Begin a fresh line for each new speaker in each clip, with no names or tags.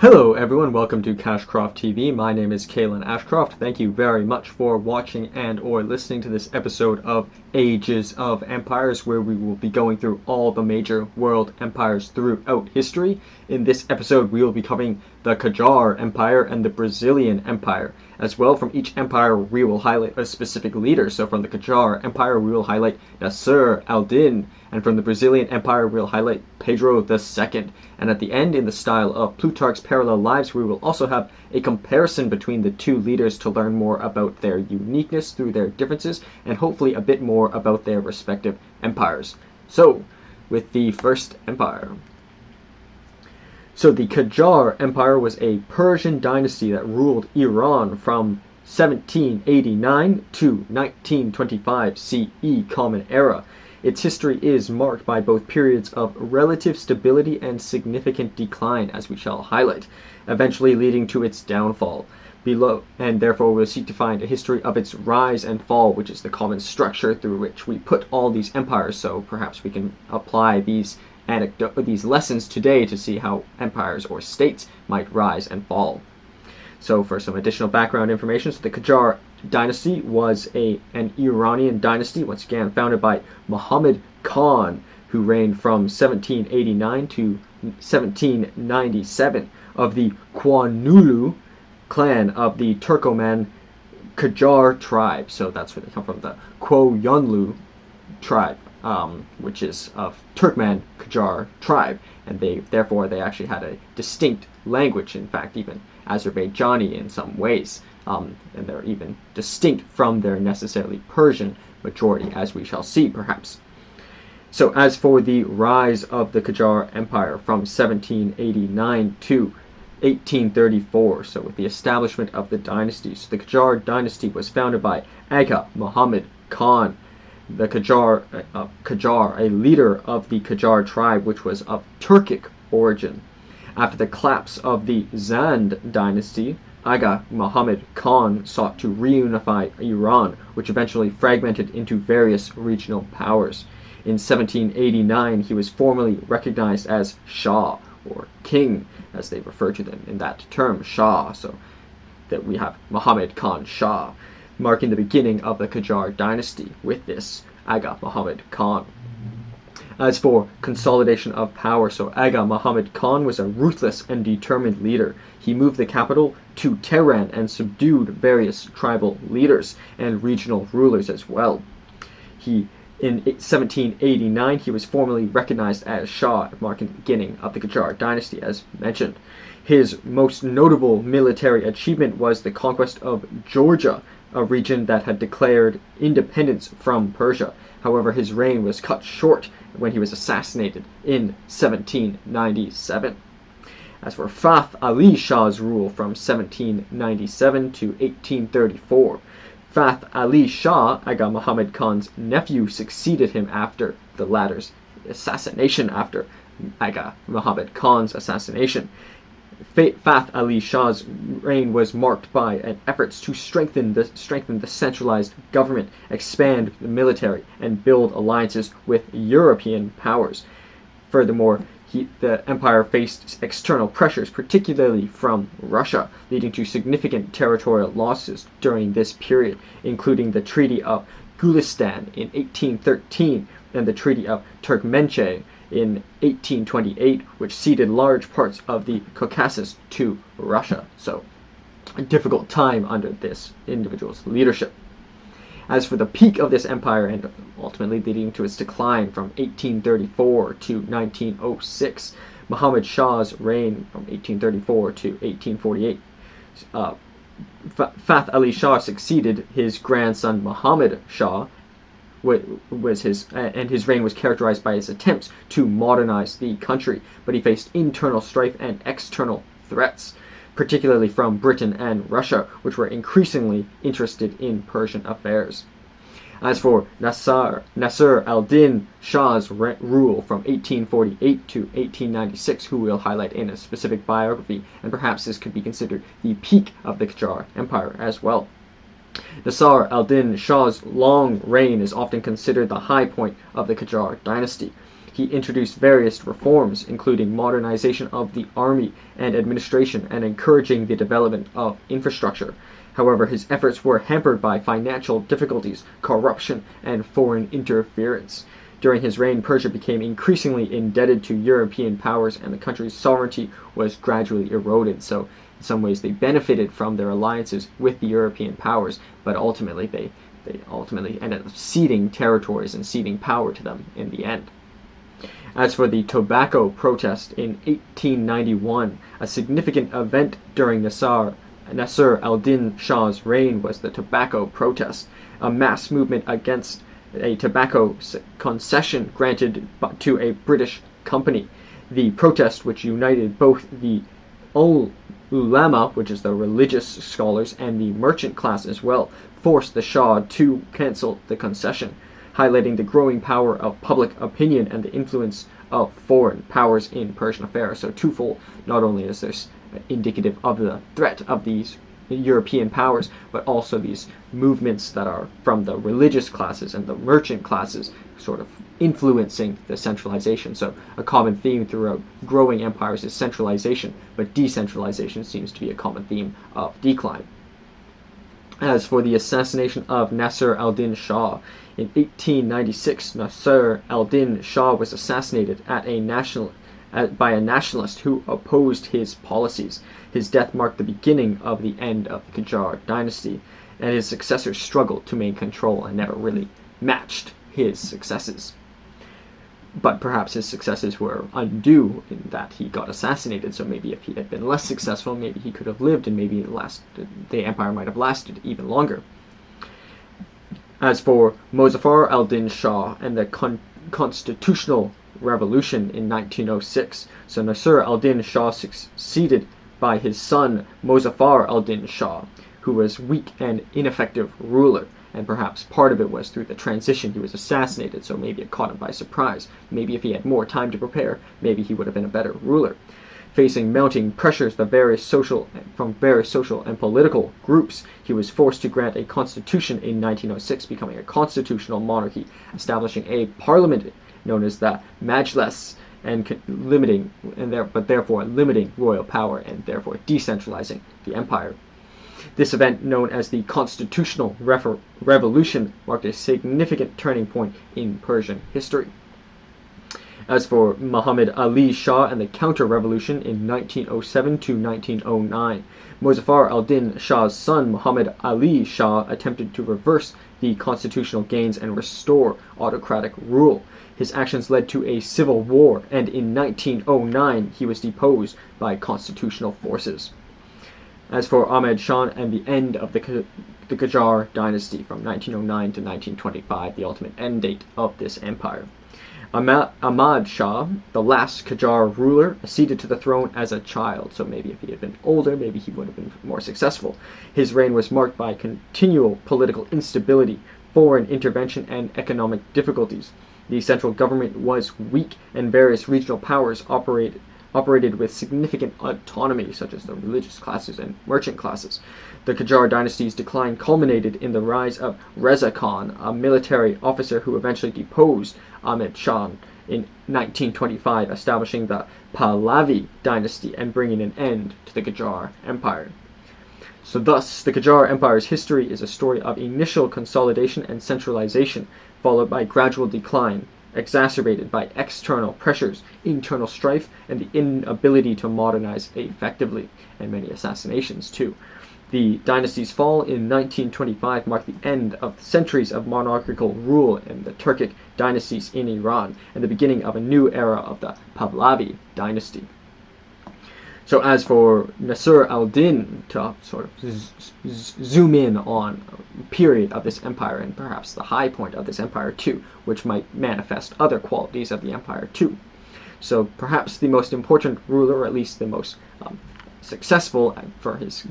Hello everyone, welcome to Cashcroft TV. My name is Kalen Ashcroft. Thank you very much for watching and or listening to this episode of Ages of Empires, where we will be going through all the major world empires throughout history. In this episode we will be covering the Qajar Empire and the Brazilian Empire. As well, from each empire we will highlight a specific leader. So from the Qajar Empire we will highlight Naser al-Din, and from the Brazilian Empire we'll highlight Pedro II. And at the end, in the style of Plutarch's Parallel Lives, we will also have a comparison between the two leaders to learn more about their uniqueness through their differences, and hopefully a bit more about their respective empires. So, with the first empire. So the Qajar Empire was a Persian dynasty that ruled Iran from 1789 to 1925 CE Common Era. Its history is marked by both periods of relative stability and significant decline, as we shall highlight, eventually leading to its downfall. Below, and therefore we'll seek to find a history of its rise and fall, which is the common structure through which we put all these empires. So perhaps we can apply these lessons today to see how empires or states might rise and fall. So for some additional background information, so the Qajar dynasty was an Iranian dynasty, once again founded by Muhammad Khan, who reigned from 1789 to 1797, of the Quanulu clan of the Turkoman Qajar tribe. So that's where they come from, the Quanulu tribe, which is of Turkmen Qajar tribe, and therefore they actually had a distinct language, in fact even Azerbaijani in some ways, and they're even distinct from their necessarily Persian majority, as we shall see perhaps. So as for the rise of the Qajar Empire from 1789 to 1834, so with the establishment of the dynasties, the Qajar dynasty was founded by Aga Muhammad Khan, the Qajar, a leader of the Qajar tribe, which was of Turkic origin. After the collapse of the Zand dynasty, Aga Muhammad Khan sought to reunify Iran, which eventually fragmented into various regional powers. In 1789, he was formally recognized as Shah, or King, as they refer to them in that term, Shah. So that we have Muhammad Khan Shah, marking the beginning of the Qajar dynasty with this Aga Muhammad Khan. As for consolidation of power, so Aga Muhammad Khan was a ruthless and determined leader. He moved the capital to Tehran and subdued various tribal leaders and regional rulers as well. In 1789, he was formally recognized as Shah, marking the beginning of the Qajar dynasty, as mentioned. His most notable military achievement was the conquest of Georgia, a region that had declared independence from Persia. However, his reign was cut short when he was assassinated in 1797. As for Fath Ali Shah's rule from 1797 to 1834, Fath Ali Shah, Aga Muhammad Khan's nephew, succeeded him after the latter's assassination. After Aga Muhammad Khan's assassination, Fath Ali Shah's reign was marked by efforts to strengthen the centralized government, expand the military, and build alliances with European powers. Furthermore, the empire faced external pressures, particularly from Russia, leading to significant territorial losses during this period, including the Treaty of Gulistan in 1813 and the Treaty of Turkmenchay in 1828, which ceded large parts of the Caucasus to Russia. So, a difficult time under this individual's leadership. As for the peak of this empire, and ultimately leading to its decline from 1834 to 1906, Muhammad Shah's reign from 1834 to 1848, Fath Ali Shah succeeded his grandson Muhammad Shah, and his reign was characterized by his attempts to modernize the country, but he faced internal strife and external threats, particularly from Britain and Russia, which were increasingly interested in Persian affairs. As for Naser al-Din Shah's rule from 1848 to 1896, who we'll highlight in a specific biography, and perhaps this could be considered the peak of the Qajar Empire as well. Naser al-Din Shah's long reign is often considered the high point of the Qajar dynasty. He introduced various reforms, including modernization of the army and administration and encouraging the development of infrastructure. However, his efforts were hampered by financial difficulties, corruption, and foreign interference. During his reign, Persia became increasingly indebted to European powers, and the country's sovereignty was gradually eroded. So, in some ways, they benefited from their alliances with the European powers, but ultimately they ultimately ended up ceding territories and ceding power to them in the end. As for the tobacco protest in 1891, a significant event during Naser al-Din Shah's reign was the tobacco protest, a mass movement against a tobacco concession granted to a British company. The protest, which united both the ulama, which is the religious scholars, and the merchant class as well, forced the Shah to cancel the concession, highlighting the growing power of public opinion and the influence of foreign powers in Persian affairs. So twofold, not only is this indicative of the threat of these European powers, but also these movements that are from the religious classes and the merchant classes sort of influencing the centralization. So a common theme throughout growing empires is centralization, but decentralization seems to be a common theme of decline. As for the assassination of Naser al-Din Shah, in 1896, Naser al-Din Shah was assassinated by a nationalist who opposed his policies. His death marked the beginning of the end of the Qajar dynasty, and his successors struggled to maintain control and never really matched his successes. But perhaps his successes were undue in that he got assassinated, so maybe if he had been less successful, maybe he could have lived, and maybe the empire might have lasted even longer. As for Mozaffar al-Din Shah and the constitutional revolution in 1906, so Naser al-Din Shah succeeded by his son Mozaffar al-Din Shah, who was weak and ineffective ruler, and perhaps part of it was through the transition he was assassinated, so maybe it caught him by surprise. Maybe if he had more time to prepare, maybe he would have been a better ruler. Facing mounting pressures from various social and political groups, he was forced to grant a constitution in 1906, becoming a constitutional monarchy, establishing a parliament known as the Majlis, but therefore limiting royal power and therefore decentralizing the empire. This event, known as the Constitutional Revolution, marked a significant turning point in Persian history. As for Muhammad Ali Shah and the counter-revolution in 1907 to 1909, Mozaffar al-Din Shah's son Muhammad Ali Shah attempted to reverse the constitutional gains and restore autocratic rule. His actions led to a civil war, and in 1909 he was deposed by constitutional forces. As for Ahmad Shah and the end of the Qajar dynasty from 1909 to 1925, the ultimate end date of this empire. Ahmad Shah, the last Qajar ruler, acceded to the throne as a child, so maybe if he had been older, maybe he would have been more successful. His reign was marked by continual political instability, foreign intervention, and economic difficulties. The central government was weak, and various regional powers operated with significant autonomy, such as the religious classes and merchant classes. The Qajar dynasty's decline culminated in the rise of Reza Khan, a military officer who eventually deposed Ahmad Shah in 1925, establishing the Pahlavi dynasty and bringing an end to the Qajar Empire. So thus, the Qajar Empire's history is a story of initial consolidation and centralization, followed by gradual decline, exacerbated by external pressures, internal strife, and the inability to modernize effectively, and many assassinations too. The dynasty's fall in 1925 marked the end of centuries of monarchical rule in the Turkic dynasties in Iran, and the beginning of a new era of the Pahlavi dynasty. So as for Naser al-Din, to sort of zoom in on a period of this empire, and perhaps the high point of this empire too, which might manifest other qualities of the empire too. So perhaps the most important ruler, or at least the most successful,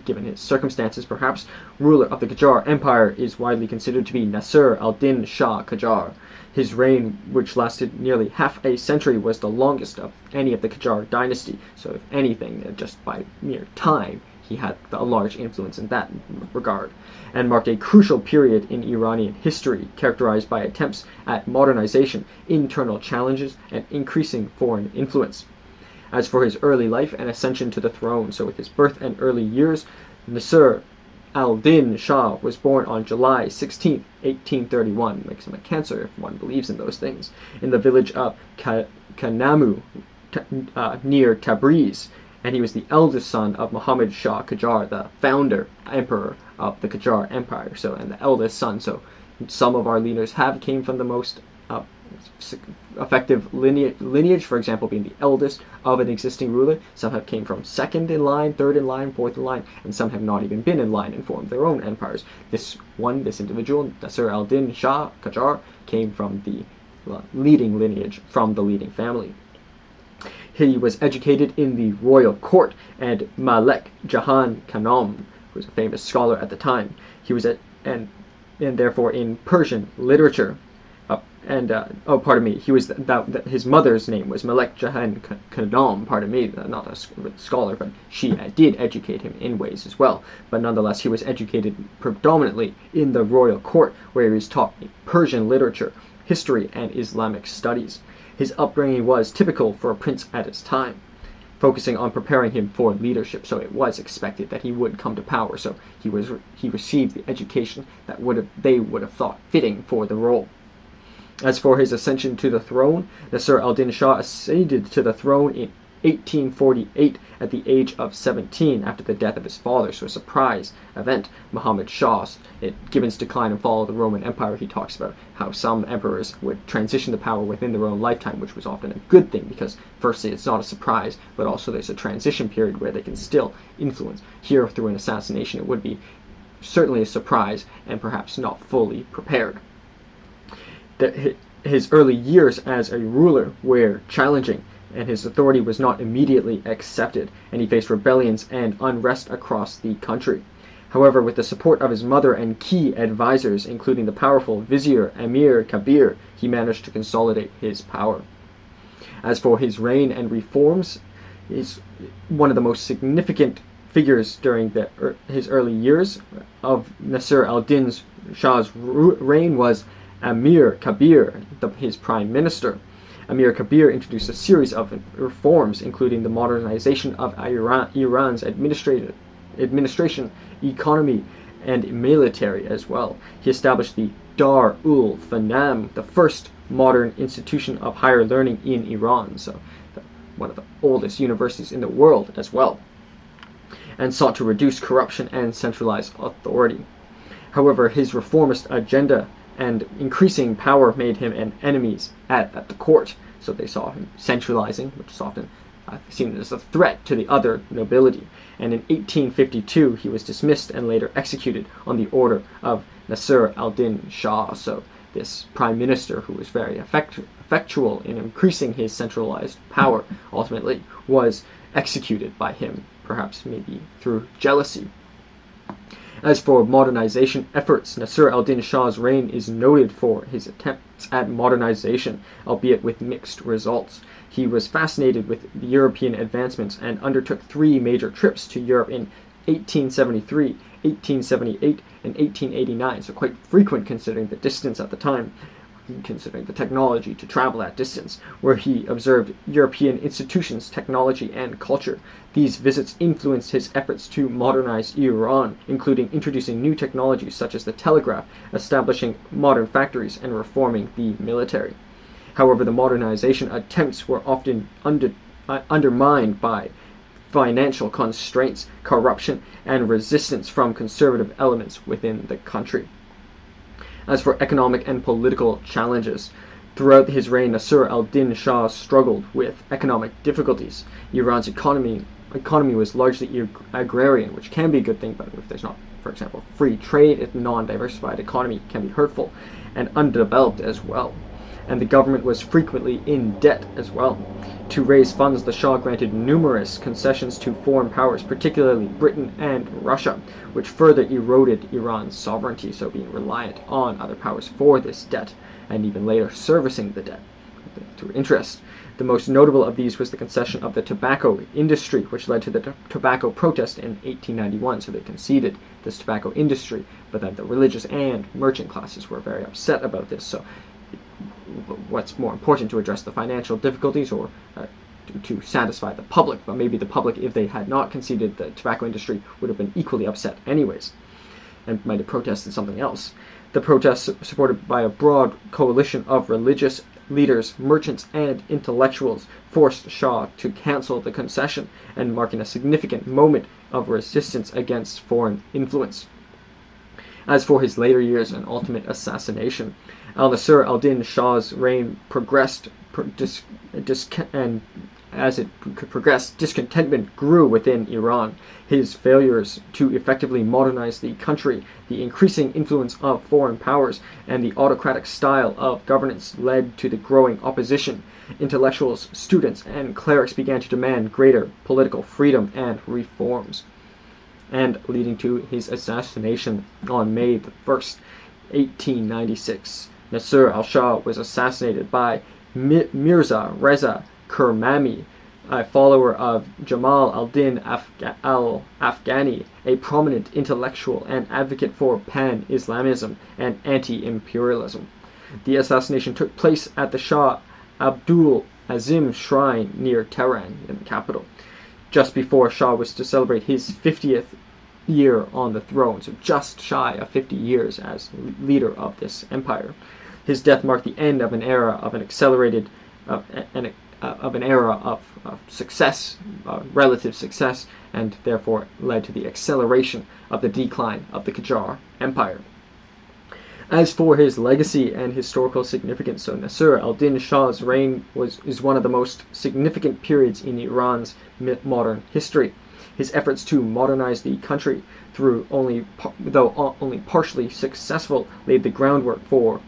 given his circumstances, perhaps, ruler of the Qajar Empire is widely considered to be Naser al-Din Shah Qajar. His reign, which lasted nearly half a century, was the longest of any of the Qajar dynasty, so if anything, just by mere time, he had a large influence in that regard, and marked a crucial period in Iranian history characterized by attempts at modernization, internal challenges, and increasing foreign influence. As for his early life and ascension to the throne, so with his birth and early years, Naser al-Din Shah was born on July 16, 1831, makes him a Cancer if one believes in those things, in the village of Kanamu, near Tabriz, and he was the eldest son of Muhammad Shah Qajar, the founder, emperor of the Qajar Empire, so, and the eldest son. So some of our leaders came from the most effective lineage, for example, being the eldest of an existing ruler. Some have came from second in line, third in line, fourth in line, and some have not even been in line and formed their own empires. This individual, Naser al-Din Shah Qajar, came from the leading lineage, from the leading family. He was educated in the royal court, and Malek Jahan Khanum, who was a famous scholar at the time, he was and therefore in Persian literature. He was his mother's name was Malek Jahan Khanum. Pardon me, not a scholar, but she did educate him in ways as well. But nonetheless, he was educated predominantly in the royal court, where he was taught Persian literature, history, and Islamic studies. His upbringing was typical for a prince at his time, focusing on preparing him for leadership. So it was expected that he would come to power. So he received the education that they would have thought fitting for the role. As for his ascension to the throne, Naser al-Din Shah ascended to the throne in 1848 at the age of 17 after the death of his father. So a surprise event. Muhammad Shah, Given's decline and fall of the Roman Empire, he talks about how some emperors would transition to power within their own lifetime, which was often a good thing because firstly it's not a surprise, but also there's a transition period where they can still influence. Here through an assassination it would be certainly a surprise and perhaps not fully prepared. His early years as a ruler were challenging, and his authority was not immediately accepted, and he faced rebellions and unrest across the country. However, with the support of his mother and key advisors, including the powerful vizier Amir Kabir, he managed to consolidate his power. As for his reign and reforms, one of the most significant figures during his early years of Naser al-Din Shah's reign was Amir Kabir, his prime minister. Amir Kabir introduced a series of reforms, including the modernization of Iran's administration, economy, and military as well. He established the Dar-ul-Fanam, the first modern institution of higher learning in Iran, so one of the oldest universities in the world as well, and sought to reduce corruption and centralize authority. However, his reformist agenda and increasing power made him an enemies at the court. So they saw him centralizing, which is often seen as a threat to the other nobility. And in 1852, he was dismissed and later executed on the order of Naser al-Din Shah. So this prime minister, who was very effectual in increasing his centralized power, ultimately was executed by him, perhaps maybe through jealousy. As for modernization efforts, Naser al-Din Shah's reign is noted for his attempts at modernization, albeit with mixed results. He was fascinated with the European advancements and undertook 3 major trips to Europe in 1873, 1878, and 1889, so quite frequent considering the distance at the time, considering the technology to travel that distance, where he observed European institutions, technology, and culture. These visits influenced his efforts to modernize Iran, including introducing new technologies such as the telegraph, establishing modern factories, and reforming the military. However, the modernization attempts were often undermined by financial constraints, corruption, and resistance from conservative elements within the country. As for economic and political challenges, throughout his reign, Naser al-Din Shah struggled with economic difficulties. Iran's economy was largely agrarian, which can be a good thing, but if there's not, for example, free trade, a non-diversified economy can be hurtful, and undeveloped as well. And the government was frequently in debt as well. To raise funds, the Shah granted numerous concessions to foreign powers, particularly Britain and Russia, which further eroded Iran's sovereignty, so being reliant on other powers for this debt, and even later servicing the debt through interest. The most notable of these was the concession of the tobacco industry, which led to the tobacco protest in 1891. So they conceded this tobacco industry, but then the religious and merchant classes were very upset about this. So what's more important, to address the financial difficulties or to satisfy the public? But maybe the public, if they had not conceded the tobacco industry, would have been equally upset anyways, and might have protested something else. The protests, supported by a broad coalition of religious leaders, merchants, and intellectuals, forced Shah to cancel the concession, and marking a significant moment of resistance against foreign influence. As for his later years and ultimate assassination, al-Nasir al-Din Shah's reign progressed, and as it progressed, discontentment grew within Iran. His failures to effectively modernize the country, the increasing influence of foreign powers, and the autocratic style of governance led to the growing opposition. Intellectuals, students, and clerics began to demand greater political freedom and reforms, and leading to his assassination on May the 1st, 1896. Naser al-Shah was assassinated by Mirza Reza Kermani, a follower of Jamal al-Din al-Afghani, a prominent intellectual and advocate for pan-Islamism and anti-imperialism. The assassination took place at the Shah Abdul Azim Shrine near Tehran, in the capital, just before Shah was to celebrate his 50th year on the throne, so just shy of 50 years as leader of this empire. His death marked the end of an era of success, relative success, and therefore led to the acceleration of the decline of the Qajar Empire. As for his legacy and historical significance, so Naser al-Din Shah's reign is one of the most significant periods in Iran's modern history. His efforts to modernize the country, though only partially successful, laid the groundwork for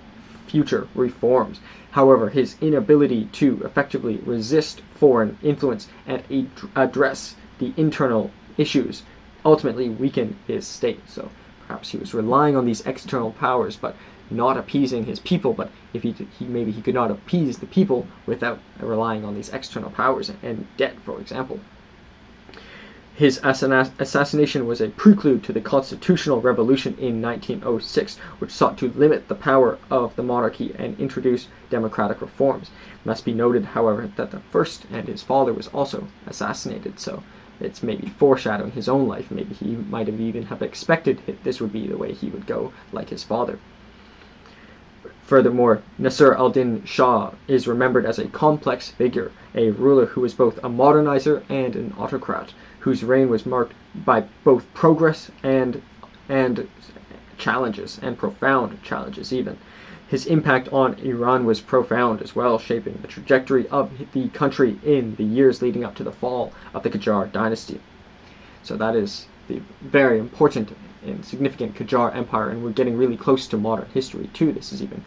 future reforms. However, his inability to effectively resist foreign influence and address the internal issues ultimately weakened his state. So perhaps he was relying on these external powers, but not appeasing his people. But if maybe he could not appease the people without relying on these external powers and debt, for example. His assassination was a prelude to the constitutional revolution in 1906, which sought to limit the power of the monarchy and introduce democratic reforms. It must be noted, however, that the first and his father was also assassinated, so it's maybe foreshadowing his own life. Maybe he might have even expected this would be the way he would go, like his father. Furthermore, Naser al-Din Shah is remembered as a complex figure, a ruler who was both a modernizer and an autocrat, whose reign was marked by both progress and challenges, and profound challenges even. His impact on Iran was profound as well, shaping the trajectory of the country in the years leading up to the fall of the Qajar dynasty. So that is the very important and significant Qajar Empire, and we're getting really close to modern history too. This is even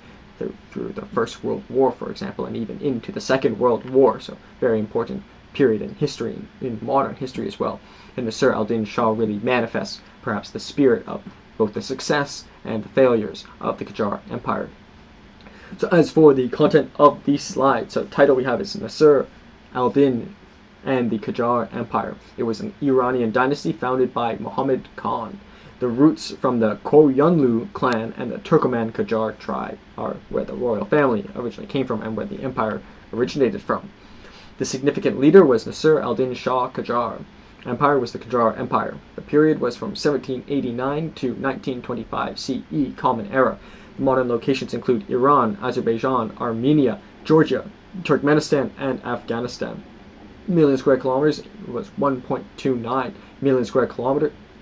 through the First World War, for example, and even into the Second World War, so very important period in history, in modern history as well. And Naser al-Din Shah really manifests perhaps the spirit of both the success and the failures of the Qajar Empire. So as for the content of these slides, so the title we have is Naser al-Din and the Qajar Empire. It was an Iranian dynasty founded by Muhammad Khan. The roots from the Koyunlu clan and the Turkoman Qajar tribe are where the royal family originally came from and where the empire originated from. The significant leader was Naser al-Din Shah Qajar. Empire was the Qajar Empire. The period was from 1789 to 1925 CE, Common Era. The modern locations include Iran, Azerbaijan, Armenia, Georgia, Turkmenistan, and Afghanistan. Million square kilometers was 1.29 million square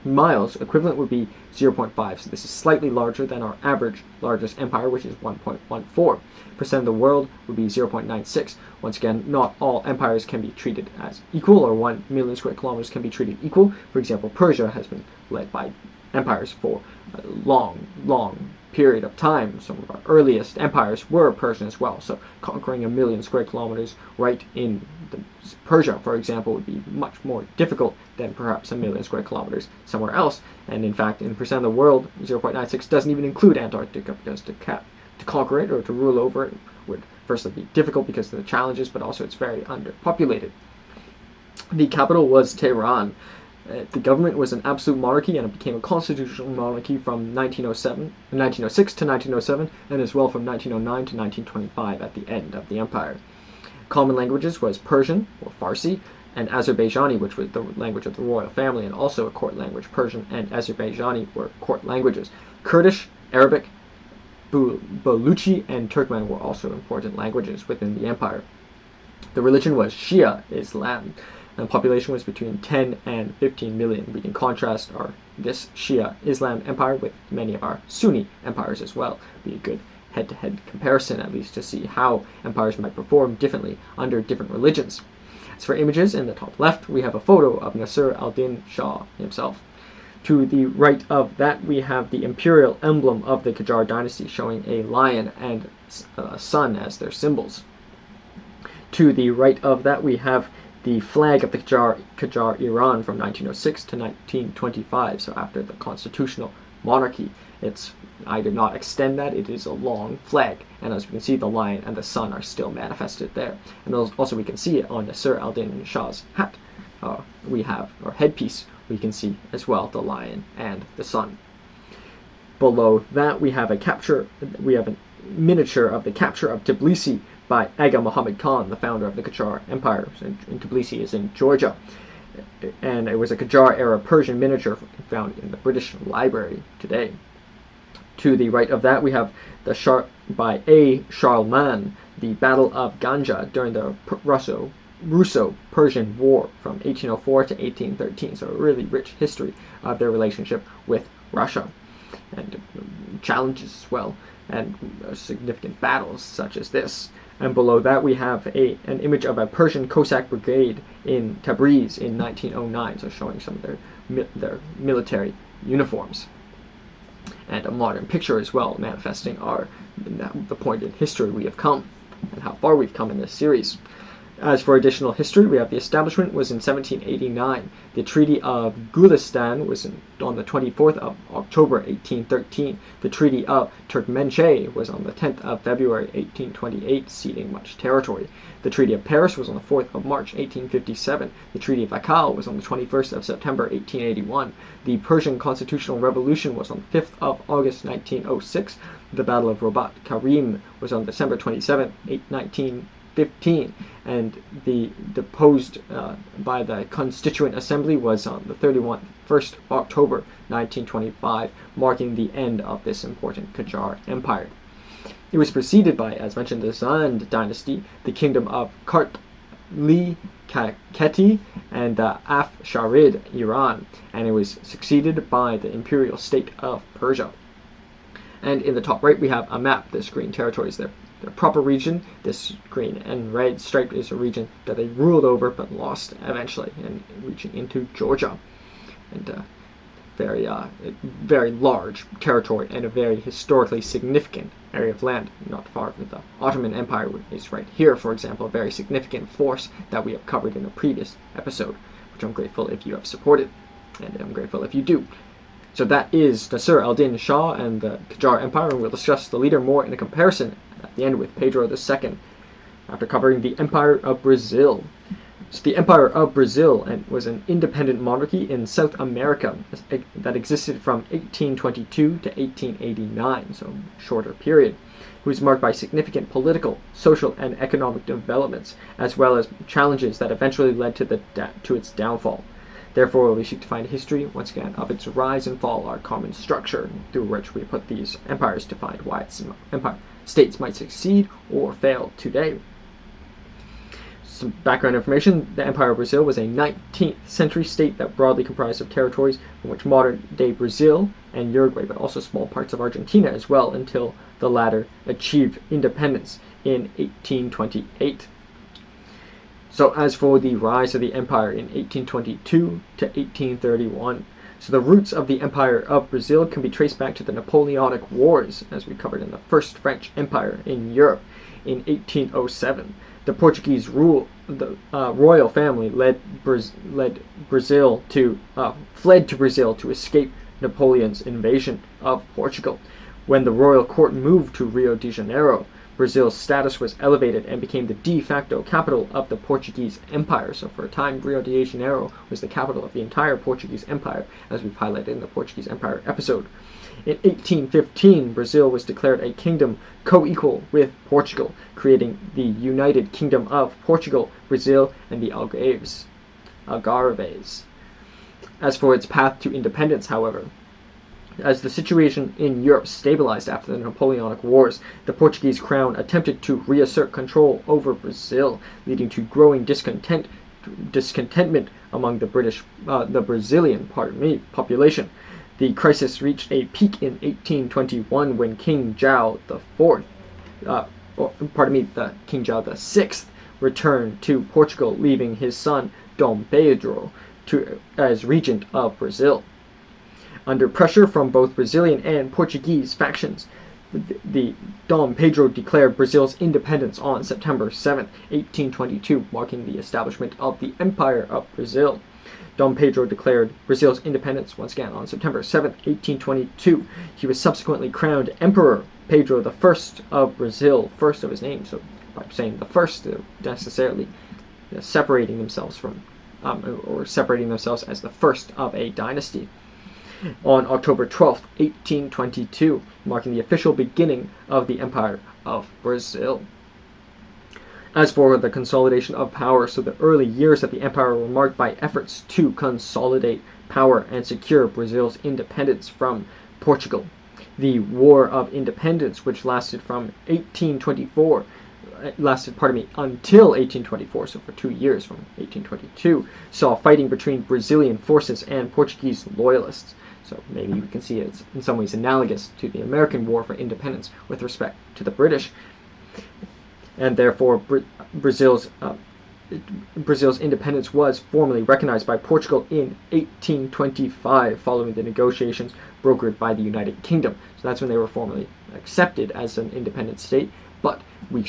miles. Equivalent would be 0.5. So this is slightly larger than our average largest empire, which is 1.14. Percent of the world would be 0.96. Once again, not all empires can be treated as equal, or 1 million square kilometers can be treated equal. For example, Persia has been led by empires for a long period of time. Some of our earliest empires were Persian as well, so conquering 1 million square kilometers right in Persia, for example, would be much more difficult than perhaps 1 million square kilometers somewhere else. And in fact, in percent of the world, 0.96 doesn't even include Antarctica, because to conquer it or to rule over it would firstly be difficult because of the challenges, but also it's very underpopulated. The capital was Tehran. The government was an absolute monarchy, and it became a constitutional monarchy from 1906 to 1907, and as well from 1909 to 1925 at the end of the empire. Common languages was Persian, or Farsi, and Azerbaijani, which was the language of the royal family and also a court language. Persian and Azerbaijani were court languages. Kurdish, Arabic, Baluchi, and Turkmen were also important languages within the empire. The religion was Shia Islam, and population was between 10 and 15 million. We can contrast this Shia Islam empire with many of our Sunni empires as well. Be a good head-to-head comparison, at least, to see how empires might perform differently under different religions. As for images, in the top left, we have a photo of Naser al-Din Shah himself. To the right of that, we have the imperial emblem of the Qajar dynasty, showing a lion and a sun as their symbols. To the right of that, we have the flag of the Qajar Iran from 1906 to 1925, so after the constitutional monarchy. I did not extend that, it is a long flag, and as we can see, the lion and the sun are still manifested there. And also we can see it on Naser al-Din Shah's hat. We have, or headpiece, we can see as well the lion and the sun. Below that, we have a miniature of the capture of Tbilisi by Aga Muhammad Khan, the founder of the Qajar Empire. And Tbilisi is in Georgia. And it was a Qajar-era Persian miniature found in the British Library today. To the right of that, we have by A. Charlemagne, the Battle of Ganja during the Russo-Persian War from 1804 to 1813. So a really rich history of their relationship with Russia, and challenges as well, and significant battles such as this. And below that, we have an image of a Persian Cossack brigade in Tabriz in 1909, so showing some of their military uniforms. And a modern picture as well, manifesting the point in history we have come, and how far we've come in this series. As for additional history, we have the establishment was in 1789. The Treaty of Gulistan was on the 24th of October 1813. The Treaty of Turkmenchay was on the 10th of February 1828, ceding much territory. The Treaty of Paris was on the 4th of March 1857. The Treaty of Akal was on the 21st of September 1881. The Persian Constitutional Revolution was on the 5th of August 1906. The Battle of Robat Karim was on December 27th, 1915, and the deposed by the Constituent Assembly was on the 1st of October 1925, marking the end of this important Qajar Empire. It was preceded by, as mentioned, the Zand dynasty, the kingdom of Kartli Kakheti, and Afsharid Iran, and it was succeeded by the imperial state of Persia. And in the top right, we have a map. This green territory is their proper region. This green and red stripe is a region that they ruled over but lost eventually, and reaching into Georgia. And very large territory and a very historically significant area of land, not far from the Ottoman Empire is right here, for example, a very significant force that we have covered in a previous episode, which I'm grateful if you have supported, and I'm grateful if you do. So that is Naser al-Din Shah and the Qajar Empire, and we'll discuss the leader more in a comparison at the end with Pedro II, after covering the Empire of Brazil. So the Empire of Brazil was an independent monarchy in South America that existed from 1822 to 1889, so a shorter period. It was marked by significant political, social, and economic developments, as well as challenges that eventually led to its downfall. Therefore, we seek to find history, once again, of its rise and fall, our common structure, through which we put these empires to find why its states might succeed or fail today. Some background information: the Empire of Brazil was a 19th century state that broadly comprised of territories in which modern-day Brazil and Uruguay, but also small parts of Argentina as well, until the latter achieved independence in 1828. So as for the rise of the empire in 1822 to 1831, so the roots of the Empire of Brazil can be traced back to the Napoleonic Wars, as we covered in the First French Empire in Europe in 1807. The Portuguese royal family fled to Brazil to escape Napoleon's invasion of Portugal. When the royal court moved to Rio de Janeiro, Brazil's status was elevated and became the de facto capital of the Portuguese Empire. So for a time, Rio de Janeiro was the capital of the entire Portuguese Empire, as we've highlighted in the Portuguese Empire episode. In 1815, Brazil was declared a kingdom co-equal with Portugal, creating the United Kingdom of Portugal, Brazil, and the Algarves. As for its path to independence, however, as the situation in Europe stabilized after the Napoleonic Wars, the Portuguese crown attempted to reassert control over Brazil, leading to growing discontentment among the Brazilian population. The crisis reached a peak in 1821 when King João VI returned to Portugal, leaving his son Dom Pedro as regent of Brazil. Under pressure from both Brazilian and Portuguese factions, the Dom Pedro declared Brazil's independence on September 7, 1822, marking the establishment of the Empire of Brazil. Dom Pedro declared Brazil's independence once again on September 7, 1822. He was subsequently crowned Emperor Pedro I of Brazil, first of his name. So by saying the first, they're necessarily separating themselves from, or separating themselves as the first of a dynasty. On October 12, 1822, marking the official beginning of the Empire of Brazil. As for the consolidation of power, so the early years of the empire were marked by efforts to consolidate power and secure Brazil's independence from Portugal. The War of Independence, which lasted until 1824, so for 2 years from 1822, saw fighting between Brazilian forces and Portuguese loyalists. So maybe we can see it's in some ways analogous to the American War for Independence with respect to the British. And therefore, Brazil's independence was formally recognized by Portugal in 1825, following the negotiations brokered by the United Kingdom. So that's when they were formally accepted as an independent state. But we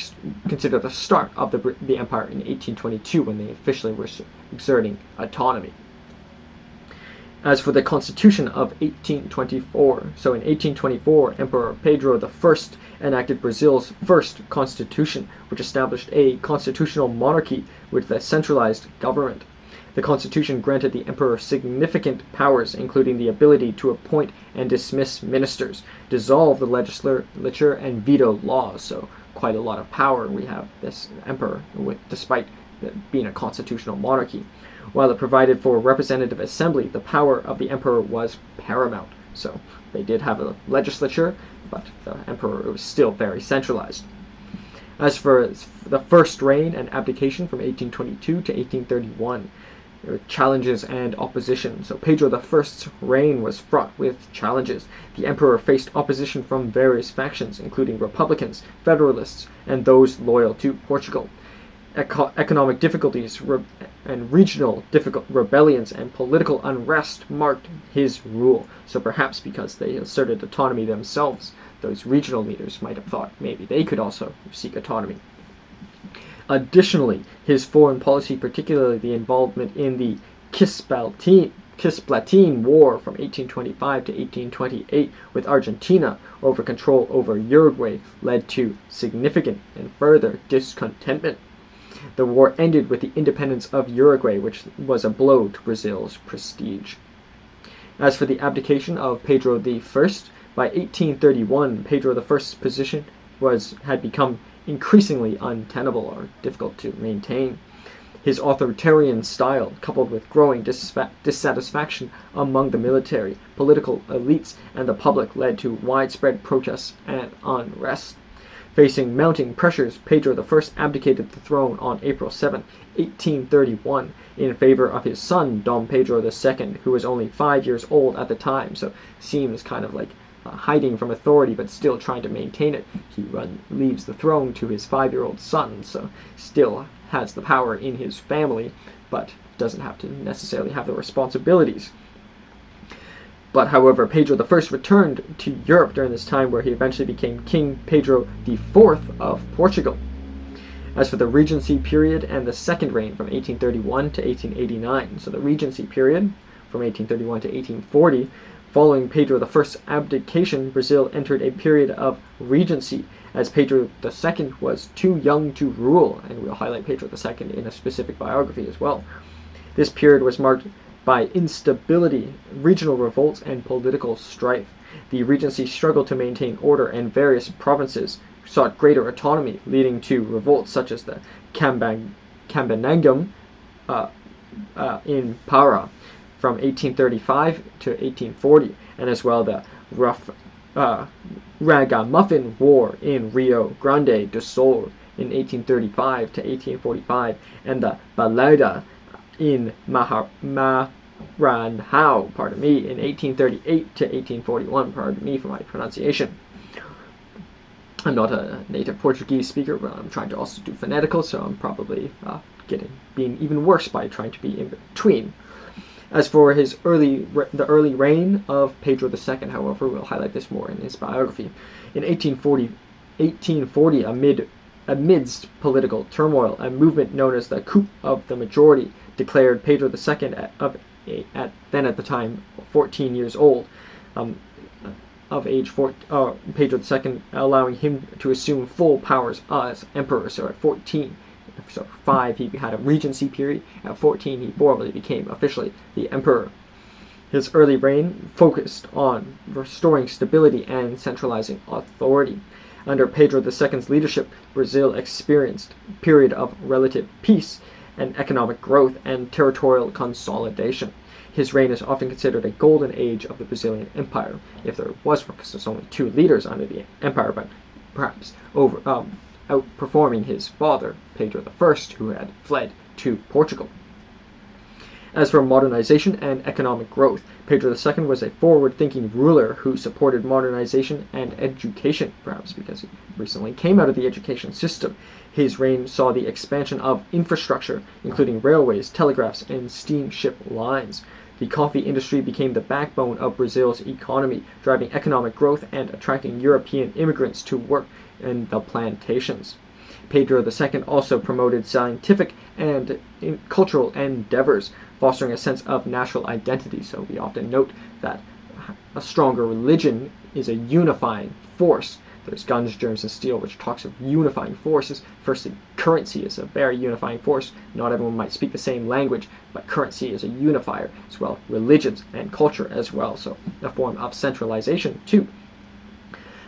consider the start of the empire in 1822, when they officially were exerting autonomy. As for the Constitution of 1824, so in 1824, Emperor Pedro I enacted Brazil's first constitution, which established a constitutional monarchy with a centralized government. The constitution granted the emperor significant powers, including the ability to appoint and dismiss ministers, dissolve the legislature, and veto laws. So quite a lot of power we have this emperor with, despite being a constitutional monarchy. While it provided for a representative assembly, the power of the emperor was paramount. So they did have a legislature, but the emperor was still very centralized. As for the first reign and abdication from 1822 to 1831, there were challenges and opposition. So Pedro I's reign was fraught with challenges. The emperor faced opposition from various factions, including Republicans, Federalists, and those loyal to Portugal. Economic difficulties and regional rebellions and political unrest marked his rule. So perhaps because they asserted autonomy themselves, those regional leaders might have thought maybe they could also seek autonomy. Additionally, his foreign policy, particularly the involvement in the Cisplatin War from 1825 to 1828 with Argentina over control over Uruguay, led to significant and further discontentment. The war ended with the independence of Uruguay, which was a blow to Brazil's prestige. As for the abdication of Pedro I, by 1831, Pedro I's position had become increasingly untenable or difficult to maintain. His authoritarian style, coupled with growing dissatisfaction among the military, political elites, and the public, led to widespread protests and unrest. Facing mounting pressures, Pedro I abdicated the throne on April 7, 1831, in favor of his son, Dom Pedro II, who was only 5 years old at the time, so seems kind of like hiding from authority but still trying to maintain it. He leaves the throne to his 5-year-old son, so still has the power in his family, but doesn't have to necessarily have the responsibilities. But however, Pedro I returned to Europe during this time, where he eventually became King Pedro IV of Portugal. As for the Regency period and the second reign from 1831 to 1889, so the Regency period from 1831 to 1840 Following Pedro I's abdication, Brazil entered a period of regency, as Pedro II was too young to rule, and we'll highlight Pedro II in a specific biography as well. This period was marked by instability, regional revolts, and political strife. The regency struggled to maintain order, and various provinces sought greater autonomy, leading to revolts such as the Cambanangum in Para from 1835 to 1840, and as well the Ragamuffin War in Rio Grande do Sul in 1835 to 1845, and the Balada in Maranhão, in 1838 to 1841. Pardon me for my pronunciation. I'm not a native Portuguese speaker, but I'm trying to also do phonetical, so I'm probably being even worse by trying to be in between. As for the early reign of Pedro II, however, we'll highlight this more in his biography. In 1840, amidst political turmoil, a movement known as the Coup of the Majority declared Pedro II then at the time 14 years old, Pedro II, allowing him to assume full powers as emperor. So at 14, so 5, he had a regency period. At 14, he formally became officially the emperor. His early reign focused on restoring stability and centralizing authority. Under Pedro II's leadership, Brazil experienced a period of relative peace and economic growth and territorial consolidation. His reign is often considered a golden age of the Brazilian Empire, if there was, because there's only 2 leaders under the empire, but perhaps outperforming his father, Pedro I, who had fled to Portugal. As for modernization and economic growth, Pedro II was a forward-thinking ruler who supported modernization and education, perhaps because he recently came out of the education system. His reign saw the expansion of infrastructure, including railways, telegraphs, and steamship lines. The coffee industry became the backbone of Brazil's economy, driving economic growth and attracting European immigrants to work in the plantations. Pedro II also promoted scientific and cultural endeavors, fostering a sense of national identity. So we often note that a stronger religion is a unifying force. There's Guns, Germs, and Steel, which talks of unifying forces. Firstly, currency is a very unifying force. Not everyone might speak the same language, but currency is a unifier as well. Religions and culture as well, so a form of centralization too.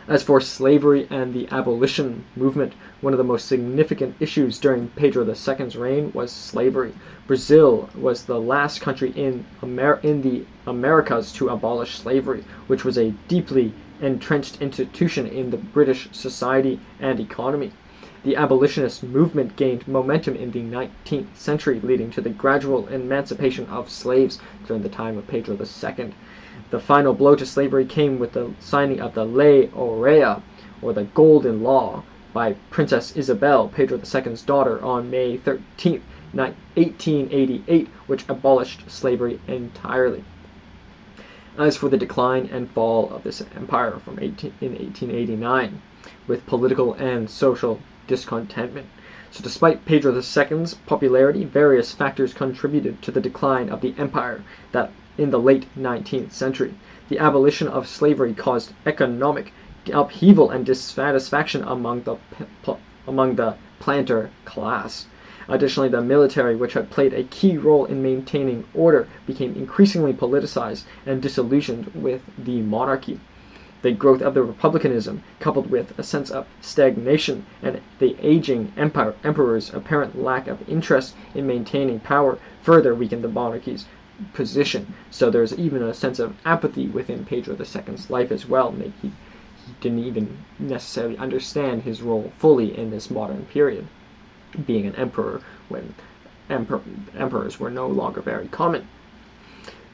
As for slavery and the abolition movement, one of the most significant issues during Pedro II's reign was slavery. Brazil was the last country in the Americas to abolish slavery, which was a deeply entrenched institution in the British society and economy. The abolitionist movement gained momentum in the 19th century, leading to the gradual emancipation of slaves during the time of Pedro II. The final blow to slavery came with the signing of the Lei Aurea, or the Golden Law, by Princess Isabel, Pedro II's daughter, on May 13, 1888, which abolished slavery entirely. As for the decline and fall of this empire in 1889, with political and social discontentment. So despite Pedro II's popularity, various factors contributed to the decline of the empire that in the late 19th century. The abolition of slavery caused economic upheaval and dissatisfaction among the planter class. Additionally, the military, which had played a key role in maintaining order, became increasingly politicized and disillusioned with the monarchy. The growth of the republicanism, coupled with a sense of stagnation and the aging emperor's apparent lack of interest in maintaining power, further weakened the monarchy's position. So there's even a sense of apathy within Pedro II's life as well. He didn't even necessarily understand his role fully in this modern period, being an emperor when emperors were no longer very common.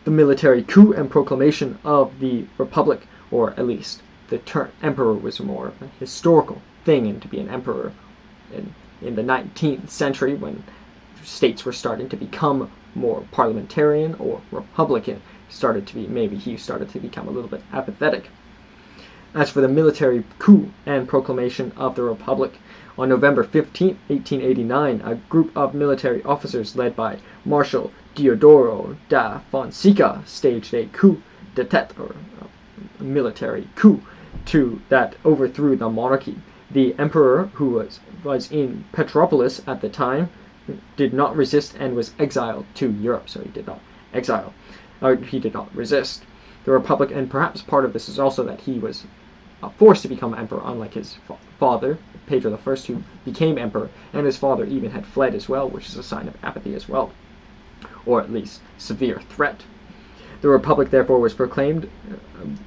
The military coup and proclamation of the republic, or at least the term emperor, was more of a historical thing, and to be an emperor in the 19th century, when states were starting to become more parliamentarian or republican, he started to become a little bit apathetic. As for the military coup and proclamation of the republic, on November 15, 1889, a group of military officers led by Marshal Deodoro da Fonseca staged a coup d'etat, or military coup that overthrew the monarchy. The emperor, who was in Petropolis at the time, did not resist and was exiled to Europe. So he did not exile. He did not resist the republic, and perhaps part of this is also that he was forced to become emperor, unlike his father, Pedro I, who became emperor, and his father even had fled as well, which is a sign of apathy as well, or at least severe threat. The republic, therefore, was proclaimed,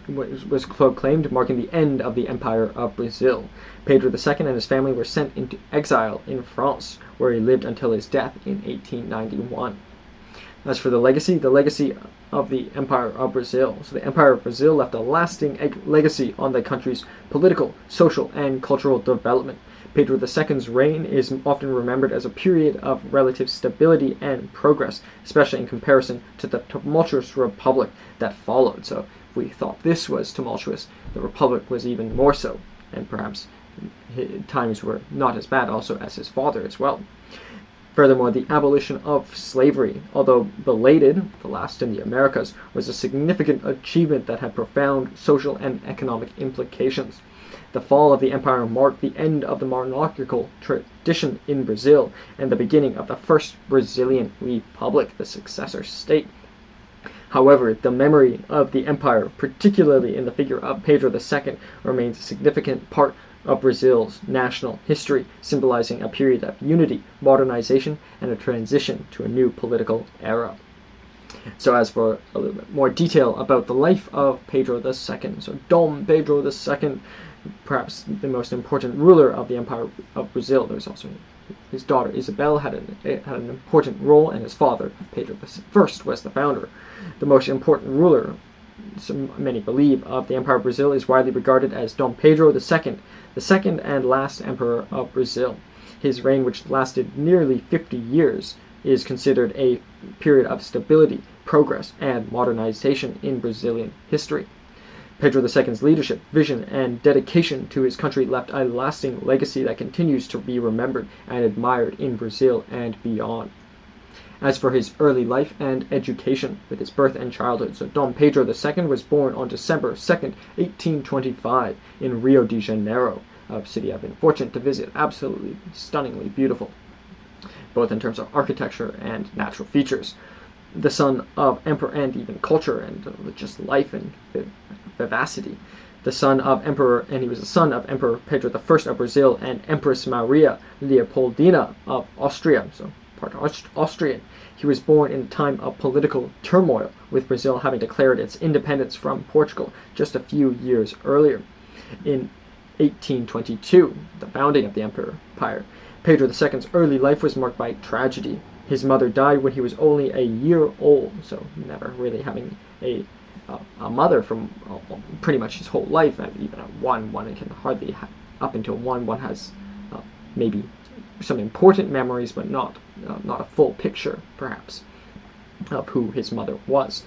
marking the end of the Empire of Brazil. Pedro II and his family were sent into exile in France, where he lived until his death in 1891. As for the legacy of the Empire of Brazil. So the Empire of Brazil left a lasting legacy on the country's political, social, and cultural development. Pedro II's reign is often remembered as a period of relative stability and progress, especially in comparison to the tumultuous republic that followed. So if we thought this was tumultuous, the republic was even more so, and perhaps times were not as bad also as his father as well. Furthermore, the abolition of slavery, although belated, the last in the Americas, was a significant achievement that had profound social and economic implications. The fall of the empire marked the end of the monarchical tradition in Brazil and the beginning of the first Brazilian republic, the successor state. However, the memory of the empire, particularly in the figure of Pedro II, remains a significant part of Brazil's national history, symbolizing a period of unity, modernization, and a transition to a new political era. So as for a little bit more detail about the life of Pedro II, so Dom Pedro II, perhaps the most important ruler of the Empire of Brazil. There's also his daughter Isabel had an important role, and his father, Pedro I, was the founder. The most important ruler, so many believe, of the Empire of Brazil is widely regarded as Dom Pedro II, the second and last emperor of Brazil. His reign, which lasted nearly 50 years, is considered a period of stability, progress, and modernization in Brazilian history. Pedro II's leadership, vision, and dedication to his country left a lasting legacy that continues to be remembered and admired in Brazil and beyond. As for his early life and education, with his birth and childhood, so Dom Pedro II was born on December 2nd, 1825, in Rio de Janeiro, a city I've been fortunate to visit, absolutely stunningly beautiful, both in terms of architecture and natural features. The son of emperor, and even culture and just life and vivacity. The son of emperor, and he was the son of Emperor Pedro I of Brazil and Empress Maria Leopoldina of Austria, so part Austrian. He was born in a time of political turmoil, with Brazil having declared its independence from Portugal just a few years earlier. In 1822, the founding of the empire, Pedro II's early life was marked by tragedy. His mother died when he was only a year old, so never really having a mother from pretty much his whole life. And even at one can hardly, up until one has maybe some important memories, but not a full picture, perhaps, of who his mother was.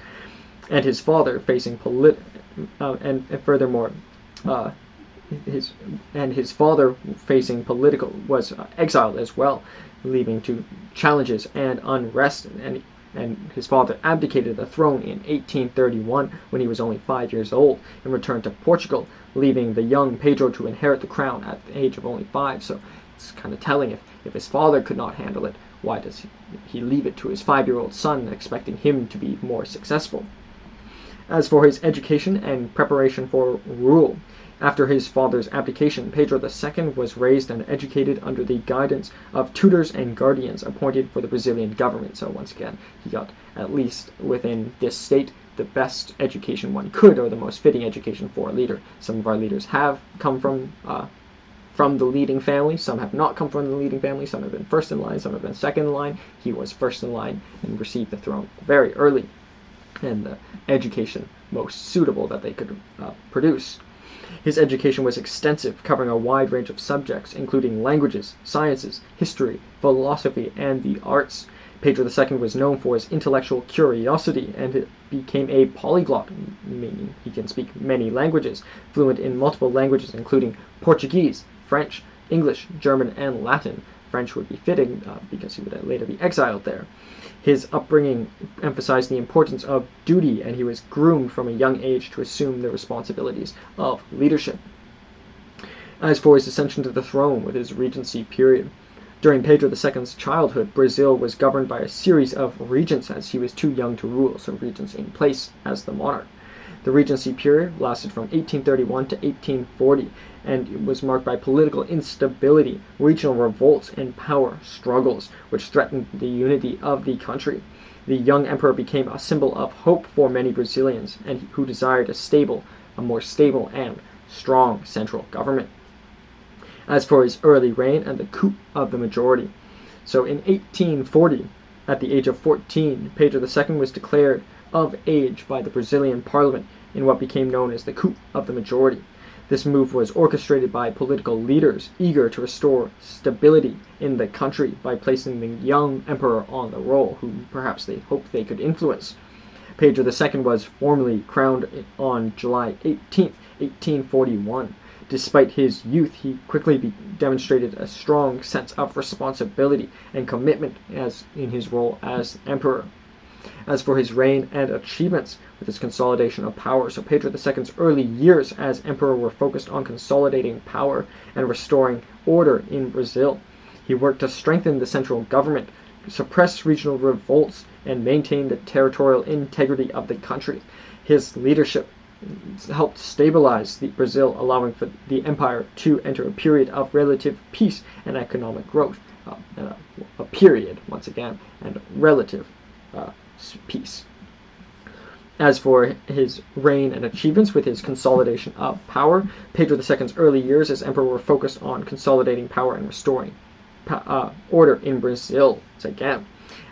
And his father facing his father facing political was exiled as well, leading to challenges and unrest, and his father abdicated the throne in 1831 when he was only 5 years old and returned to Portugal, leaving the young Pedro to inherit the crown at the age of only 5. So it's kind of telling, if his father could not handle it, why does he leave it to his 5-year-old son, expecting him to be more successful? As for his education and preparation for rule, after his father's abdication, Pedro II was raised and educated under the guidance of tutors and guardians appointed for the Brazilian government. So once again, he got, at least within this state, the best education one could, or the most fitting education for a leader. Some of our leaders have come from the leading family, some have not come from the leading family, some have been first in line, some have been second in line. He was first in line and received the throne very early, and the education most suitable that they could produce. His education was extensive, covering a wide range of subjects, including languages, sciences, history, philosophy, and the arts. Pedro II was known for his intellectual curiosity and became a polyglot, meaning he can speak many languages, fluent in multiple languages including Portuguese, French, English, German, and Latin, French would be fitting because he would later be exiled there. His upbringing emphasized the importance of duty, and he was groomed from a young age to assume the responsibilities of leadership. As for his ascension to the throne with his regency period, during Pedro II's childhood, Brazil was governed by a series of regents as he was too young to rule, so regents in place as the monarch. The regency period lasted from 1831 to 1840, and it was marked by political instability, regional revolts, and power struggles, which threatened the unity of the country. The young emperor became a symbol of hope for many Brazilians, and who desired a more stable and strong central government. As for his early reign and the coup of the majority, so in 1840, at the age of 14, Pedro II was declared of age by the Brazilian parliament in what became known as the coup of the majority. This move was orchestrated by political leaders eager to restore stability in the country by placing the young emperor on the role, whom perhaps they hoped they could influence. Pedro II was formally crowned on July 18, 1841. Despite his youth, he quickly demonstrated a strong sense of responsibility and commitment as in his role as emperor. As for his reign and achievements with his consolidation of power, so Pedro II's early years as emperor were focused on consolidating power and restoring order in Brazil. He worked to strengthen the central government, suppress regional revolts, and maintain the territorial integrity of the country. His leadership helped stabilize Brazil, allowing for the empire to enter a period of relative peace and economic growth. A period, once again, and relative peace. As for his reign and achievements with his consolidation of power, Pedro II's early years as emperor were focused on consolidating power and restoring order in Brazil, again.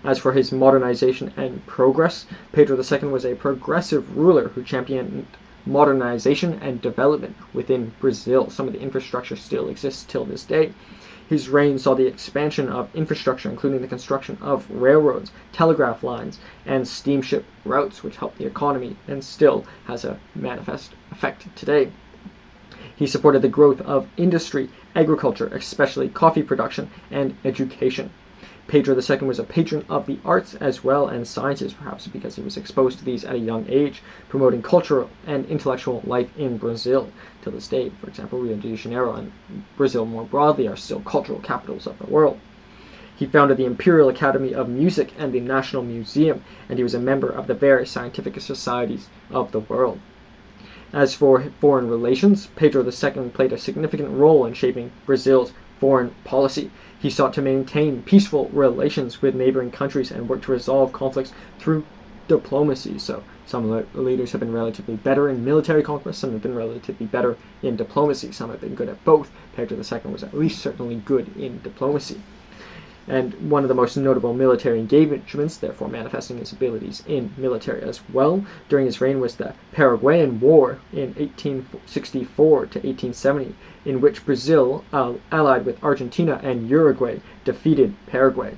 As for his modernization and progress, Pedro II was a progressive ruler who championed modernization and development within Brazil. Some of the infrastructure still exists till this day. His reign saw the expansion of infrastructure, including the construction of railroads, telegraph lines, and steamship routes, which helped the economy and still has a manifest effect today. He supported the growth of industry, agriculture, especially coffee production, and education. Pedro II was a patron of the arts as well and sciences, perhaps because he was exposed to these at a young age, promoting cultural and intellectual life in Brazil. Till this day, for example, Rio de Janeiro and Brazil more broadly are still cultural capitals of the world. He founded the Imperial Academy of Music and the National Museum, and he was a member of the various scientific societies of the world. As for foreign relations, Pedro II played a significant role in shaping Brazil's foreign policy. He sought to maintain peaceful relations with neighboring countries and worked to resolve conflicts through diplomacy. So some leaders have been relatively better in military conquest, some have been relatively better in diplomacy. Some have been good at both. Pedro II was at least certainly good in diplomacy. And one of the most notable military engagements, therefore manifesting his abilities in military as well, during his reign was the Paraguayan War in 1864 to 1870, in which Brazil, allied with Argentina and Uruguay, defeated Paraguay.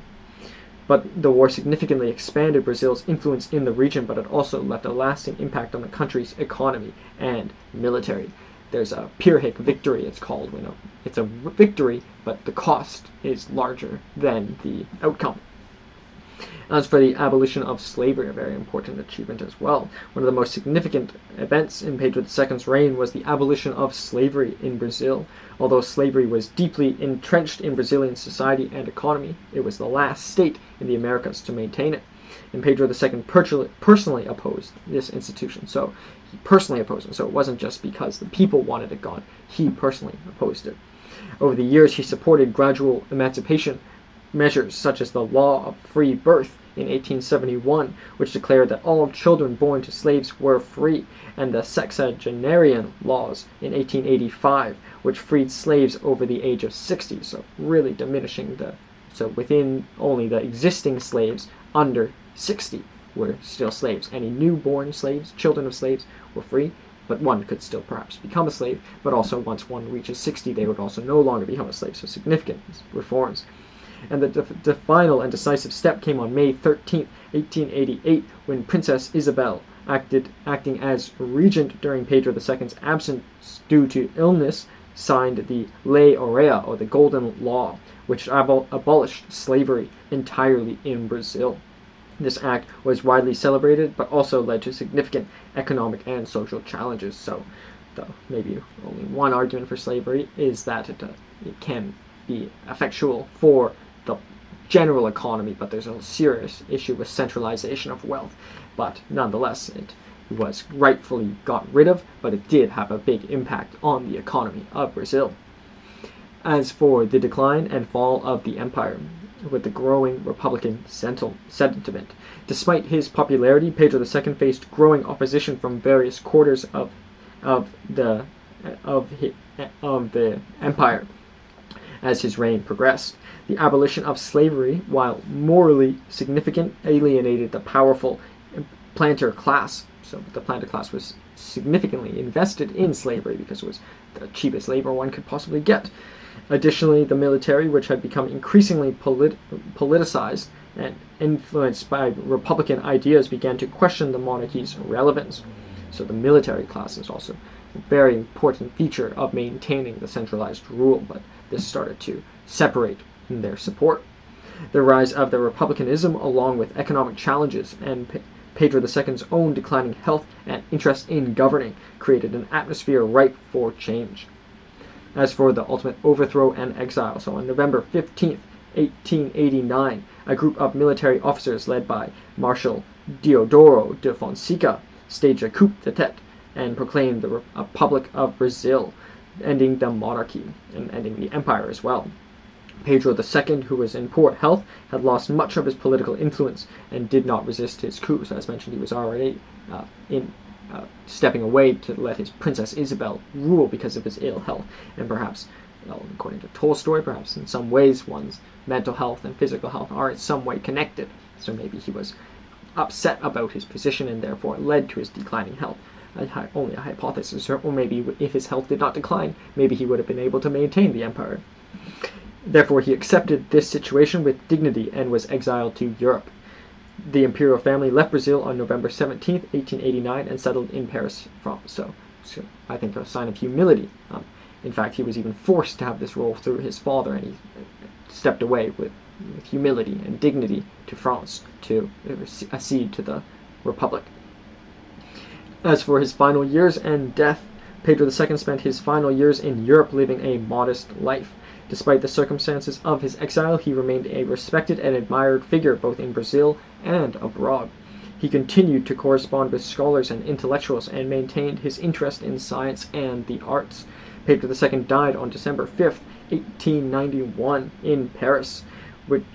But the war significantly expanded Brazil's influence in the region, but it also left a lasting impact on the country's economy and military. There's a Pyrrhic victory, it's called. It's a victory, but the cost is larger than the outcome. As for the abolition of slavery, a very important achievement as well. One of the most significant events in Pedro II's reign was the abolition of slavery in Brazil. Although slavery was deeply entrenched in Brazilian society and economy, it was the last state in the Americas to maintain it. And Pedro II personally opposed this institution. So he personally opposed it. So it wasn't just because the people wanted it gone. He personally opposed it. Over the years, he supported gradual emancipation measures such as the Law of Free Birth in 1871, which declared that all children born to slaves were free, and the sexagenarian laws in 1885, which freed slaves over the age of 60, so really diminishing so within only the existing slaves under 60 were still slaves. Any newborn slaves, children of slaves, were free, but one could still perhaps become a slave, but also once one reaches 60, they would also no longer become a slave, so significant reforms. And the final and decisive step came on May 13, 1888, when Princess Isabel, acting as regent during Pedro II's absence due to illness, signed the Lei Aurea, or the Golden Law, which abolished slavery entirely in Brazil. This act was widely celebrated, but also led to significant economic and social challenges. So, maybe only one argument for slavery is that it can be effectual for the general economy, but there's a serious issue with centralization of wealth. But nonetheless, it was rightfully got rid of, but it did have a big impact on the economy of Brazil. As for the decline and fall of the empire, with the growing Republican sentiment, despite his popularity, Pedro II faced growing opposition from various quarters of the empire as his reign progressed. The abolition of slavery, while morally significant, alienated the powerful planter class. So the planter class was significantly invested in slavery because it was the cheapest labor one could possibly get. Additionally, the military, which had become increasingly politicized and influenced by Republican ideas, began to question the monarchy's relevance. So the military class is also a very important feature of maintaining the centralized rule, but this started to separate in their support. The rise of the republicanism, along with economic challenges and Pedro II's own declining health and interest in governing, created an atmosphere ripe for change. As for the ultimate overthrow and exile, so on November 15th, 1889, a group of military officers led by Marshal Deodoro de Fonseca staged a coup d'etat and proclaimed the Republic of Brazil, ending the monarchy and ending the empire as well. Pedro II, who was in poor health, had lost much of his political influence and did not resist his coup. So as mentioned, he was already stepping away to let his Princess Isabel rule because of his ill health. And perhaps, well, according to Tolstoy, perhaps in some ways one's mental health and physical health are in some way connected. So maybe he was upset about his position and therefore led to his declining health. Only a hypothesis, or maybe if his health did not decline, maybe he would have been able to maintain the empire. Therefore, he accepted this situation with dignity and was exiled to Europe. The imperial family left Brazil on November 17, 1889, and settled in Paris, France. So I think a sign of humility. In fact, he was even forced to have this role through his father, and he stepped away with humility and dignity to France to accede to the Republic. As for his final years and death, Pedro II spent his final years in Europe living a modest life. Despite the circumstances of his exile, he remained a respected and admired figure both in Brazil and abroad. He continued to correspond with scholars and intellectuals and maintained his interest in science and the arts. Pedro II died on December 5, 1891 in Paris.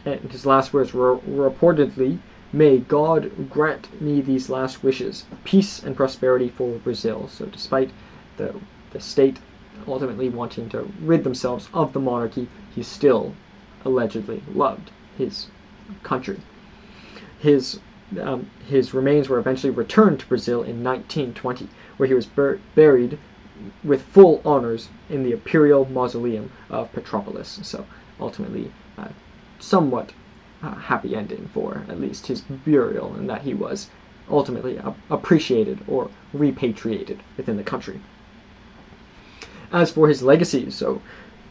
And his last words were reportedly, "May God grant me these last wishes, peace and prosperity for Brazil." So despite the state ultimately wanting to rid themselves of the monarchy, he still allegedly loved his country. His remains were eventually returned to Brazil in 1920, where he was buried with full honors in the Imperial Mausoleum of Petropolis. So ultimately, somewhat happy ending for at least his burial, and that he was ultimately appreciated or repatriated within the country. As for his legacy, so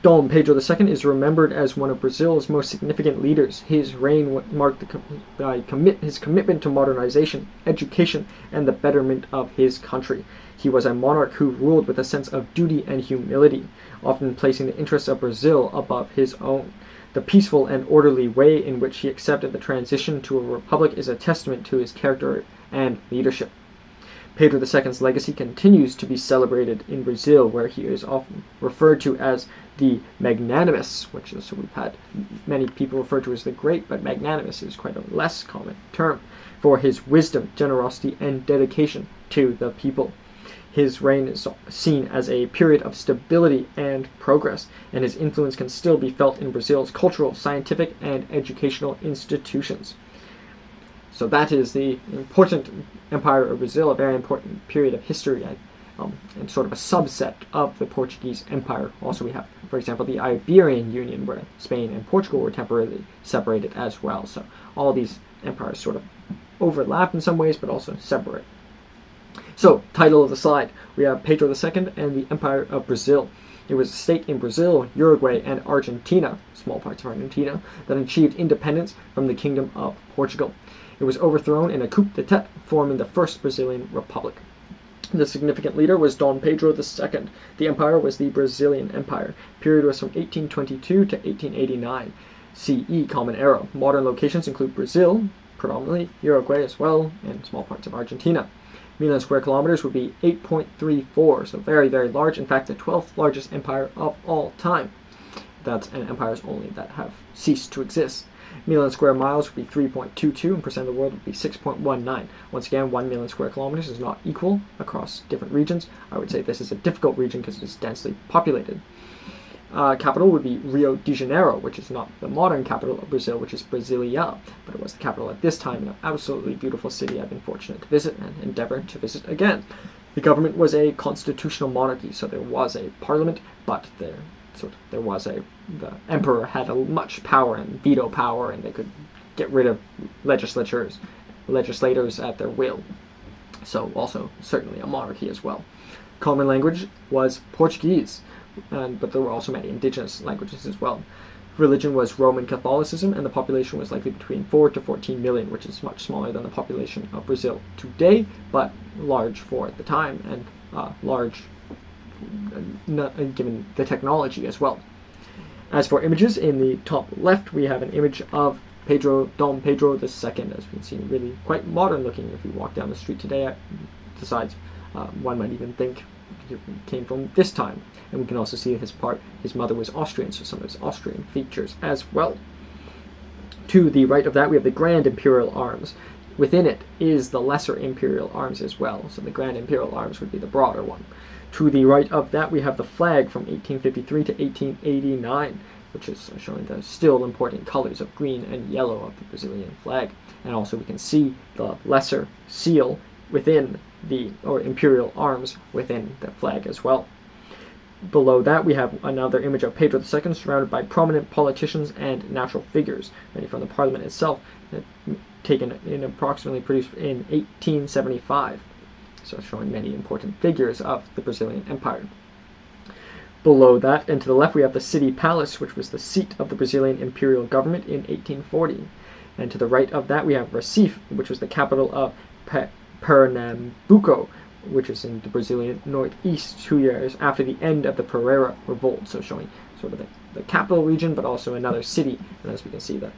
Dom Pedro II is remembered as one of Brazil's most significant leaders. His reign marked his commitment to modernization, education, and the betterment of his country. He was a monarch who ruled with a sense of duty and humility, often placing the interests of Brazil above his own. The peaceful and orderly way in which he accepted the transition to a republic is a testament to his character and leadership. Pedro II's legacy continues to be celebrated in Brazil, where he is often referred to as the magnanimous, which is, so we've had many people refer to as the great, but magnanimous is quite a less common term, for his wisdom, generosity, and dedication to the people. His reign is seen as a period of stability and progress, and his influence can still be felt in Brazil's cultural, scientific, and educational institutions. So that is the important Empire of Brazil, a very important period of history, and sort of a subset of the Portuguese Empire. Also we have, for example, the Iberian Union, where Spain and Portugal were temporarily separated as well. So all these empires sort of overlap in some ways, but also separate. So, title of the slide, we have Pedro II and the Empire of Brazil. It was a state in Brazil, Uruguay, and Argentina, small parts of Argentina, that achieved independence from the Kingdom of Portugal. It was overthrown in a coup d'etat, forming the first Brazilian republic. The significant leader was Dom Pedro II. The empire was the Brazilian Empire. Period was from 1822 to 1889. CE, Common Era. Modern locations include Brazil, predominantly, Uruguay as well, and small parts of Argentina. Million square kilometers would be 8.34, so very, very large. In fact, the 12th largest empire of all time. That's an empires only that have ceased to exist. Million square miles would be 3.22, and percent of the world would be 6.19. Once again, 1 million square kilometers is not equal across different regions. I would say this is a difficult region because it is densely populated. Capital would be Rio de Janeiro, which is not the modern capital of Brazil, which is Brasilia, but it was the capital at this time, an absolutely beautiful city I've been fortunate to visit and endeavor to visit again. The government was a constitutional monarchy, so there was a parliament, but the emperor had much power and veto power, and they could get rid of legislators at their will. So also certainly a monarchy as well. Common language was Portuguese, but there were also many indigenous languages as well. Religion was Roman Catholicism, and the population was likely between 4 to 14 million, which is much smaller than the population of Brazil today, but large for the time, and large given the technology as well. As for images, in the top left we have an image of Dom Pedro II, as we can see, really quite modern looking if you walk down the street today. Besides, one might even think it came from this time. And we can also see his mother was Austrian, so some of his Austrian features as well. To the right of that we have the Grand Imperial Arms. Within it is the Lesser Imperial Arms as well, so the Grand Imperial Arms would be the broader one. To the right of that we have the flag from 1853 to 1889, which is showing the still important colors of green and yellow of the Brazilian flag. And also we can see the lesser seal within or imperial arms within the flag as well. Below that we have another image of Pedro II surrounded by prominent politicians and natural figures, many from the parliament itself, taken in approximately produced in 1875. So showing many important figures of the Brazilian Empire. Below that and to the left we have the City Palace, which was the seat of the Brazilian imperial government in 1840. And to the right of that we have Recife, which was the capital of Pernambuco, which is in the Brazilian northeast 2 years after the end of the Pereira Revolt, so showing sort of the capital region, but also another city. And as we can see, the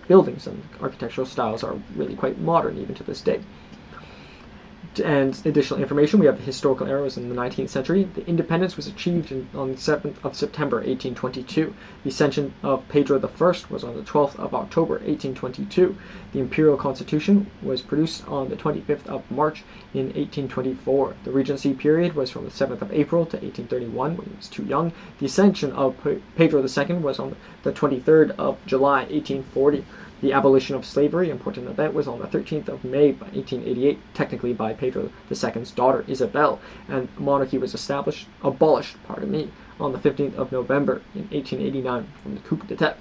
buildings and architectural styles are really quite modern even to this day. And additional information, we have the historical eras in the 19th century. The independence was achieved on the 7th of September 1822. The ascension of Pedro I was on the 12th of October 1822. The imperial constitution was produced on the 25th of March in 1824. The regency period was from the 7th of April to 1831, when he was too young. The ascension of Pedro II was on the 23rd of July 1840. The abolition of slavery, important event, was on the 13th of May 1888, technically by Pedro II's daughter Isabel, and monarchy was abolished on the 15th of November in 1889 from the coup d'etat.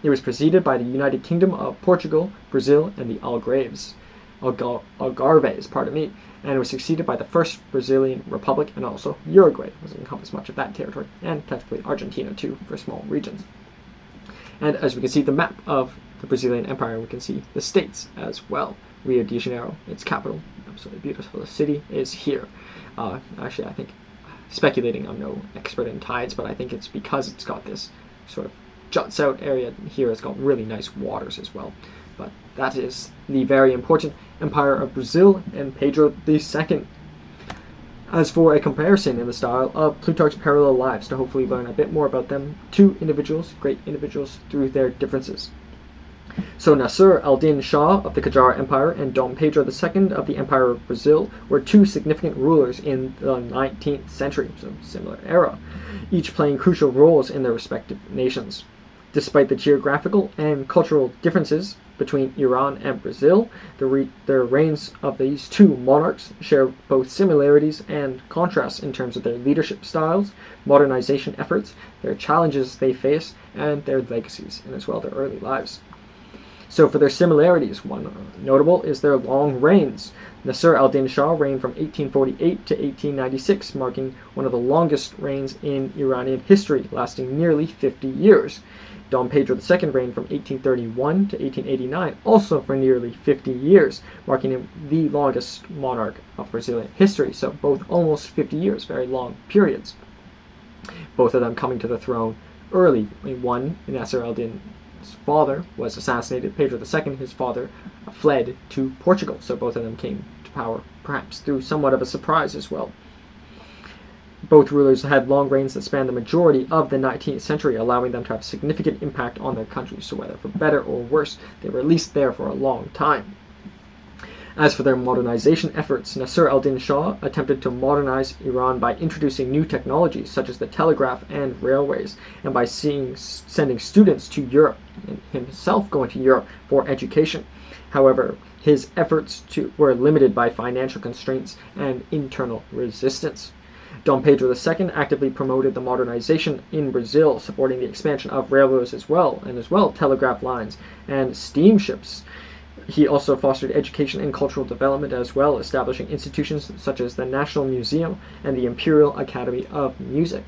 It was preceded by the United Kingdom of Portugal, Brazil, and the Algarves, and it was succeeded by the first Brazilian Republic, and also Uruguay doesn't encompass much of that territory, and technically Argentina too for small regions. And as we can see the map of the Brazilian Empire, we can see the states as well. Rio de Janeiro, its capital, absolutely beautiful city, is here. Actually, I think, speculating, I'm no expert in tides, but I think it's because it's got this sort of juts out area here. It's got really nice waters as well. But that is the very important Empire of Brazil and Pedro II. As for a comparison in the style of Plutarch's Parallel Lives, to hopefully learn a bit more about them, two individuals, great individuals, through their differences. So Naser al-Din Shah of the Qajar Empire and Dom Pedro II of the Empire of Brazil were two significant rulers in the 19th century, so similar era, each playing crucial roles in their respective nations. Despite the geographical and cultural differences between Iran and Brazil, the reigns of these two monarchs share both similarities and contrasts in terms of their leadership styles, modernization efforts, their challenges they face, and their legacies, and as well their early lives. So for their similarities, one notable is their long reigns. Naser al-Din Shah reigned from 1848 to 1896, marking one of the longest reigns in Iranian history, lasting nearly 50 years. Dom Pedro II reigned from 1831 to 1889, also for nearly 50 years, marking him the longest monarch of Brazilian history. So both almost 50 years, very long periods. Both of them coming to the throne early. One, Naser al-Din's father, was assassinated. Pedro II, his father, fled to Portugal. So both of them came to power, perhaps through somewhat of a surprise as well. Both rulers had long reigns that spanned the majority of the 19th century, allowing them to have significant impact on their countries. So whether for better or worse, they were at least there for a long time. As for their modernization efforts, Naser al-Din Shah attempted to modernize Iran by introducing new technologies such as the telegraph and railways, and by sending students to Europe, and himself going to Europe for education. However, his efforts were limited by financial constraints and internal resistance. Dom Pedro II actively promoted the modernization in Brazil, supporting the expansion of railroads as well telegraph lines and steamships. He also fostered education and cultural development as well, establishing institutions such as the National Museum and the Imperial Academy of Music.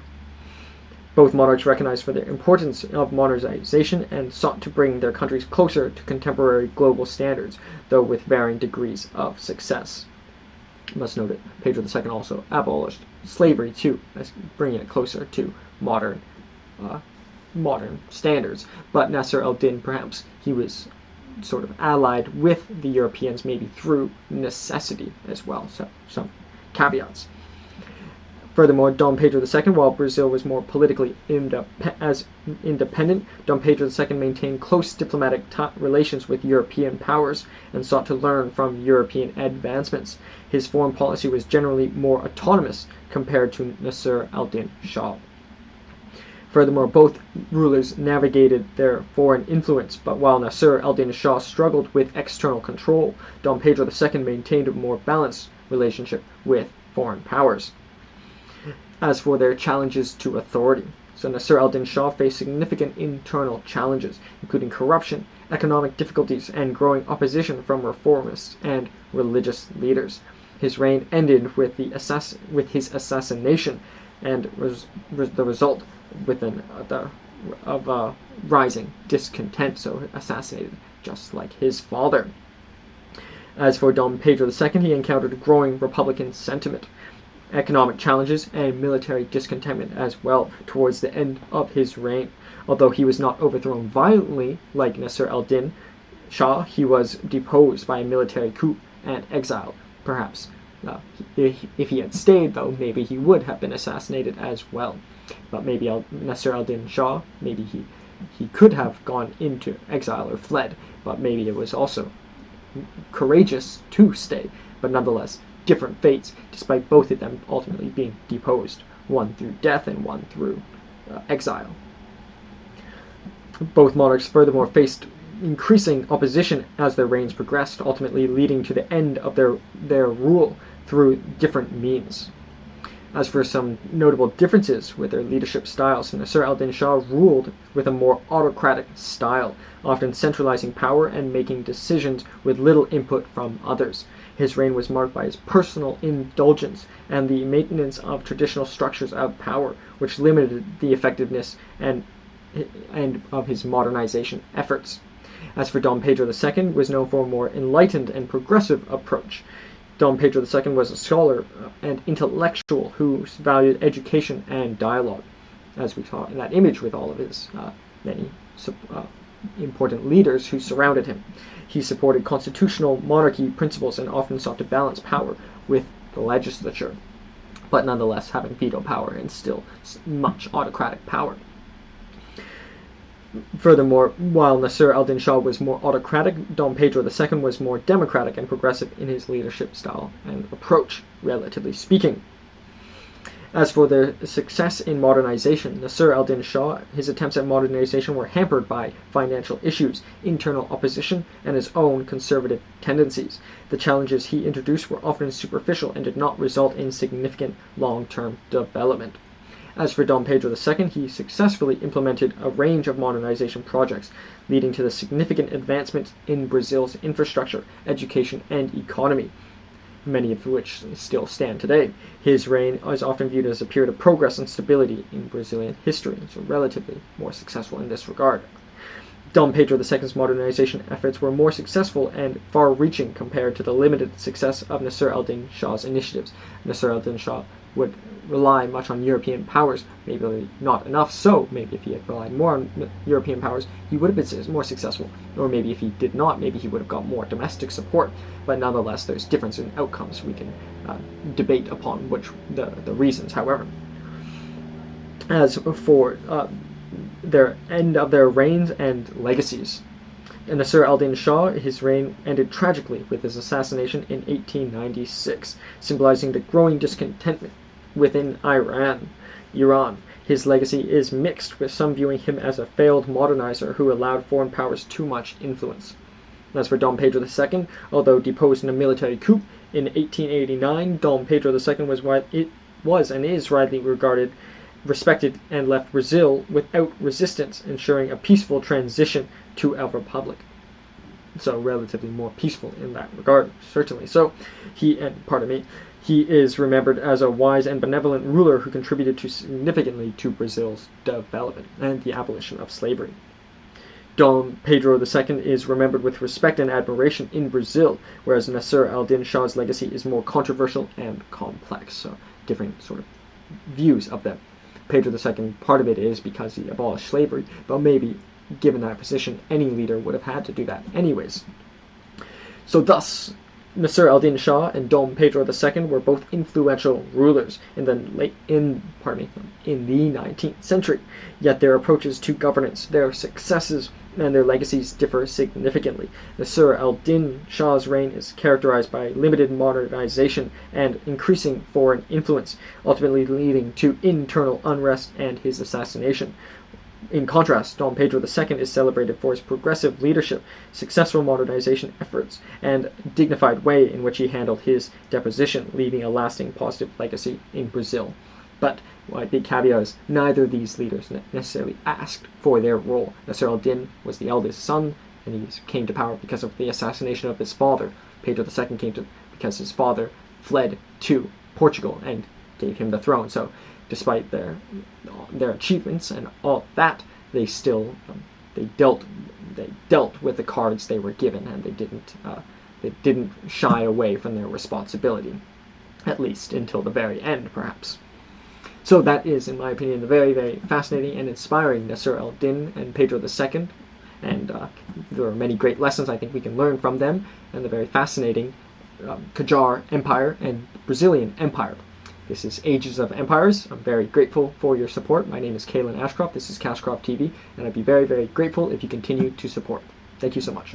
Both monarchs recognized for their importance of modernization and sought to bring their countries closer to contemporary global standards, though with varying degrees of success. You must note that Pedro II also abolished slavery too, bringing it closer to modern standards. But Naser al-Din, perhaps, he was sort of allied with the Europeans, maybe through necessity as well. So some caveats. Furthermore, Dom Pedro II, while Brazil was more politically independent, Dom Pedro II maintained close diplomatic relations with European powers and sought to learn from European advancements. His foreign policy was generally more autonomous compared to Naser al-Din Shah. Furthermore, both rulers navigated their foreign influence, but while Naser al-Din Shah struggled with external control, Dom Pedro II maintained a more balanced relationship with foreign powers. As for their challenges to authority, so Naser al-Din Shah faced significant internal challenges, including corruption, economic difficulties, and growing opposition from reformists and religious leaders. His reign ended with his assassination, and was the result of rising discontent, so assassinated just like his father. As for Dom Pedro II, he encountered growing Republican sentiment, economic challenges, and military discontentment as well towards the end of his reign. Although he was not overthrown violently like Naser al-Din Shah, he was deposed by a military coup and exiled. Perhaps if he had stayed, though, maybe he would have been assassinated as well. But maybe Naser al-Din Shah, maybe he could have gone into exile or fled, but maybe it was also courageous to stay. But nonetheless, different fates, despite both of them ultimately being deposed, one through death and one through exile. Both monarchs furthermore faced increasing opposition as their reigns progressed, ultimately leading to the end of their rule through different means. As for some notable differences with their leadership styles, Naser al-Din Shah ruled with a more autocratic style, often centralizing power and making decisions with little input from others. His reign was marked by his personal indulgence and the maintenance of traditional structures of power, which limited the effectiveness and of his modernization efforts. As for Dom Pedro II, was known for a more enlightened and progressive approach. Dom Pedro II was a scholar and intellectual who valued education and dialogue, as we saw in that image with all of his many important leaders who surrounded him. He supported constitutional monarchy principles and often sought to balance power with the legislature, but nonetheless having veto power and still much autocratic power. Furthermore, while Naser al-Din Shah was more autocratic, Dom Pedro II was more democratic and progressive in his leadership style and approach, relatively speaking. As for their success in modernization, Naser al-Din Shah, his attempts at modernization were hampered by financial issues, internal opposition, and his own conservative tendencies. The challenges he introduced were often superficial and did not result in significant long-term development. As for Dom Pedro II, he successfully implemented a range of modernization projects, leading to the significant advancement in Brazil's infrastructure, education, and economy. many of which still stand today. His reign is often viewed as a period of progress and stability in Brazilian history, so relatively more successful in this regard. Dom Pedro II's modernization efforts were more successful and far-reaching compared to the limited success of Naser al-Din Shah's initiatives. Naser al-Din Shah would rely much on European powers, maybe not enough so. Maybe if he had relied more on European powers, he would have been more successful. Or maybe if he did not, maybe he would have got more domestic support. But nonetheless, there's difference in outcomes. We can debate upon which the reasons, however. As for their end of their reigns and legacies, in Naser al-Din Shah, his reign ended tragically with his assassination in 1896, symbolizing the growing discontentment within Iran. His legacy is mixed, with some viewing him as a failed modernizer who allowed foreign powers too much influence. As for Dom Pedro II, although deposed in a military coup in 1889, Dom Pedro II was and is widely respected, and left Brazil without resistance, ensuring a peaceful transition to a republic. So relatively more peaceful in that regard, certainly. So he is remembered as a wise and benevolent ruler who contributed significantly to Brazil's development and the abolition of slavery. Dom Pedro II is remembered with respect and admiration in Brazil, whereas Naser al-Din Shah's legacy is more controversial and complex. So different sort of views of them. Pedro II, part of it is because he abolished slavery, but maybe, given that position, any leader would have had to do that anyways. So thus, Naser al-Din Shah and Dom Pedro II were both influential rulers in the 19th century, yet their approaches to governance, their successes, and their legacies differ significantly. Naser al-Din Shah's reign is characterized by limited modernization and increasing foreign influence, ultimately leading to internal unrest and his assassination. In contrast, Dom Pedro II is celebrated for his progressive leadership, successful modernization efforts, and dignified way in which he handled his deposition, leaving a lasting positive legacy in Brazil. But my big caveat is neither of these leaders necessarily asked for their role. Naser al-Din was the eldest son, and he came to power because of the assassination of his father. Pedro II came to because his father fled to Portugal and gave him the throne. So despite their achievements and all that, they still they dealt with the cards they were given, and they didn't shy away from their responsibility, at least until the very end, perhaps. So that is, in my opinion, the very, very fascinating and inspiring Naser al-Din and Pedro II, and there are many great lessons I think we can learn from them, and the very fascinating Qajar Empire and Brazilian Empire. This is Ages of Empires. I'm very grateful for your support. My name is Kalen Ashcroft. This is Cashcroft TV, and I'd be very, very grateful if you continue to support. Thank you so much.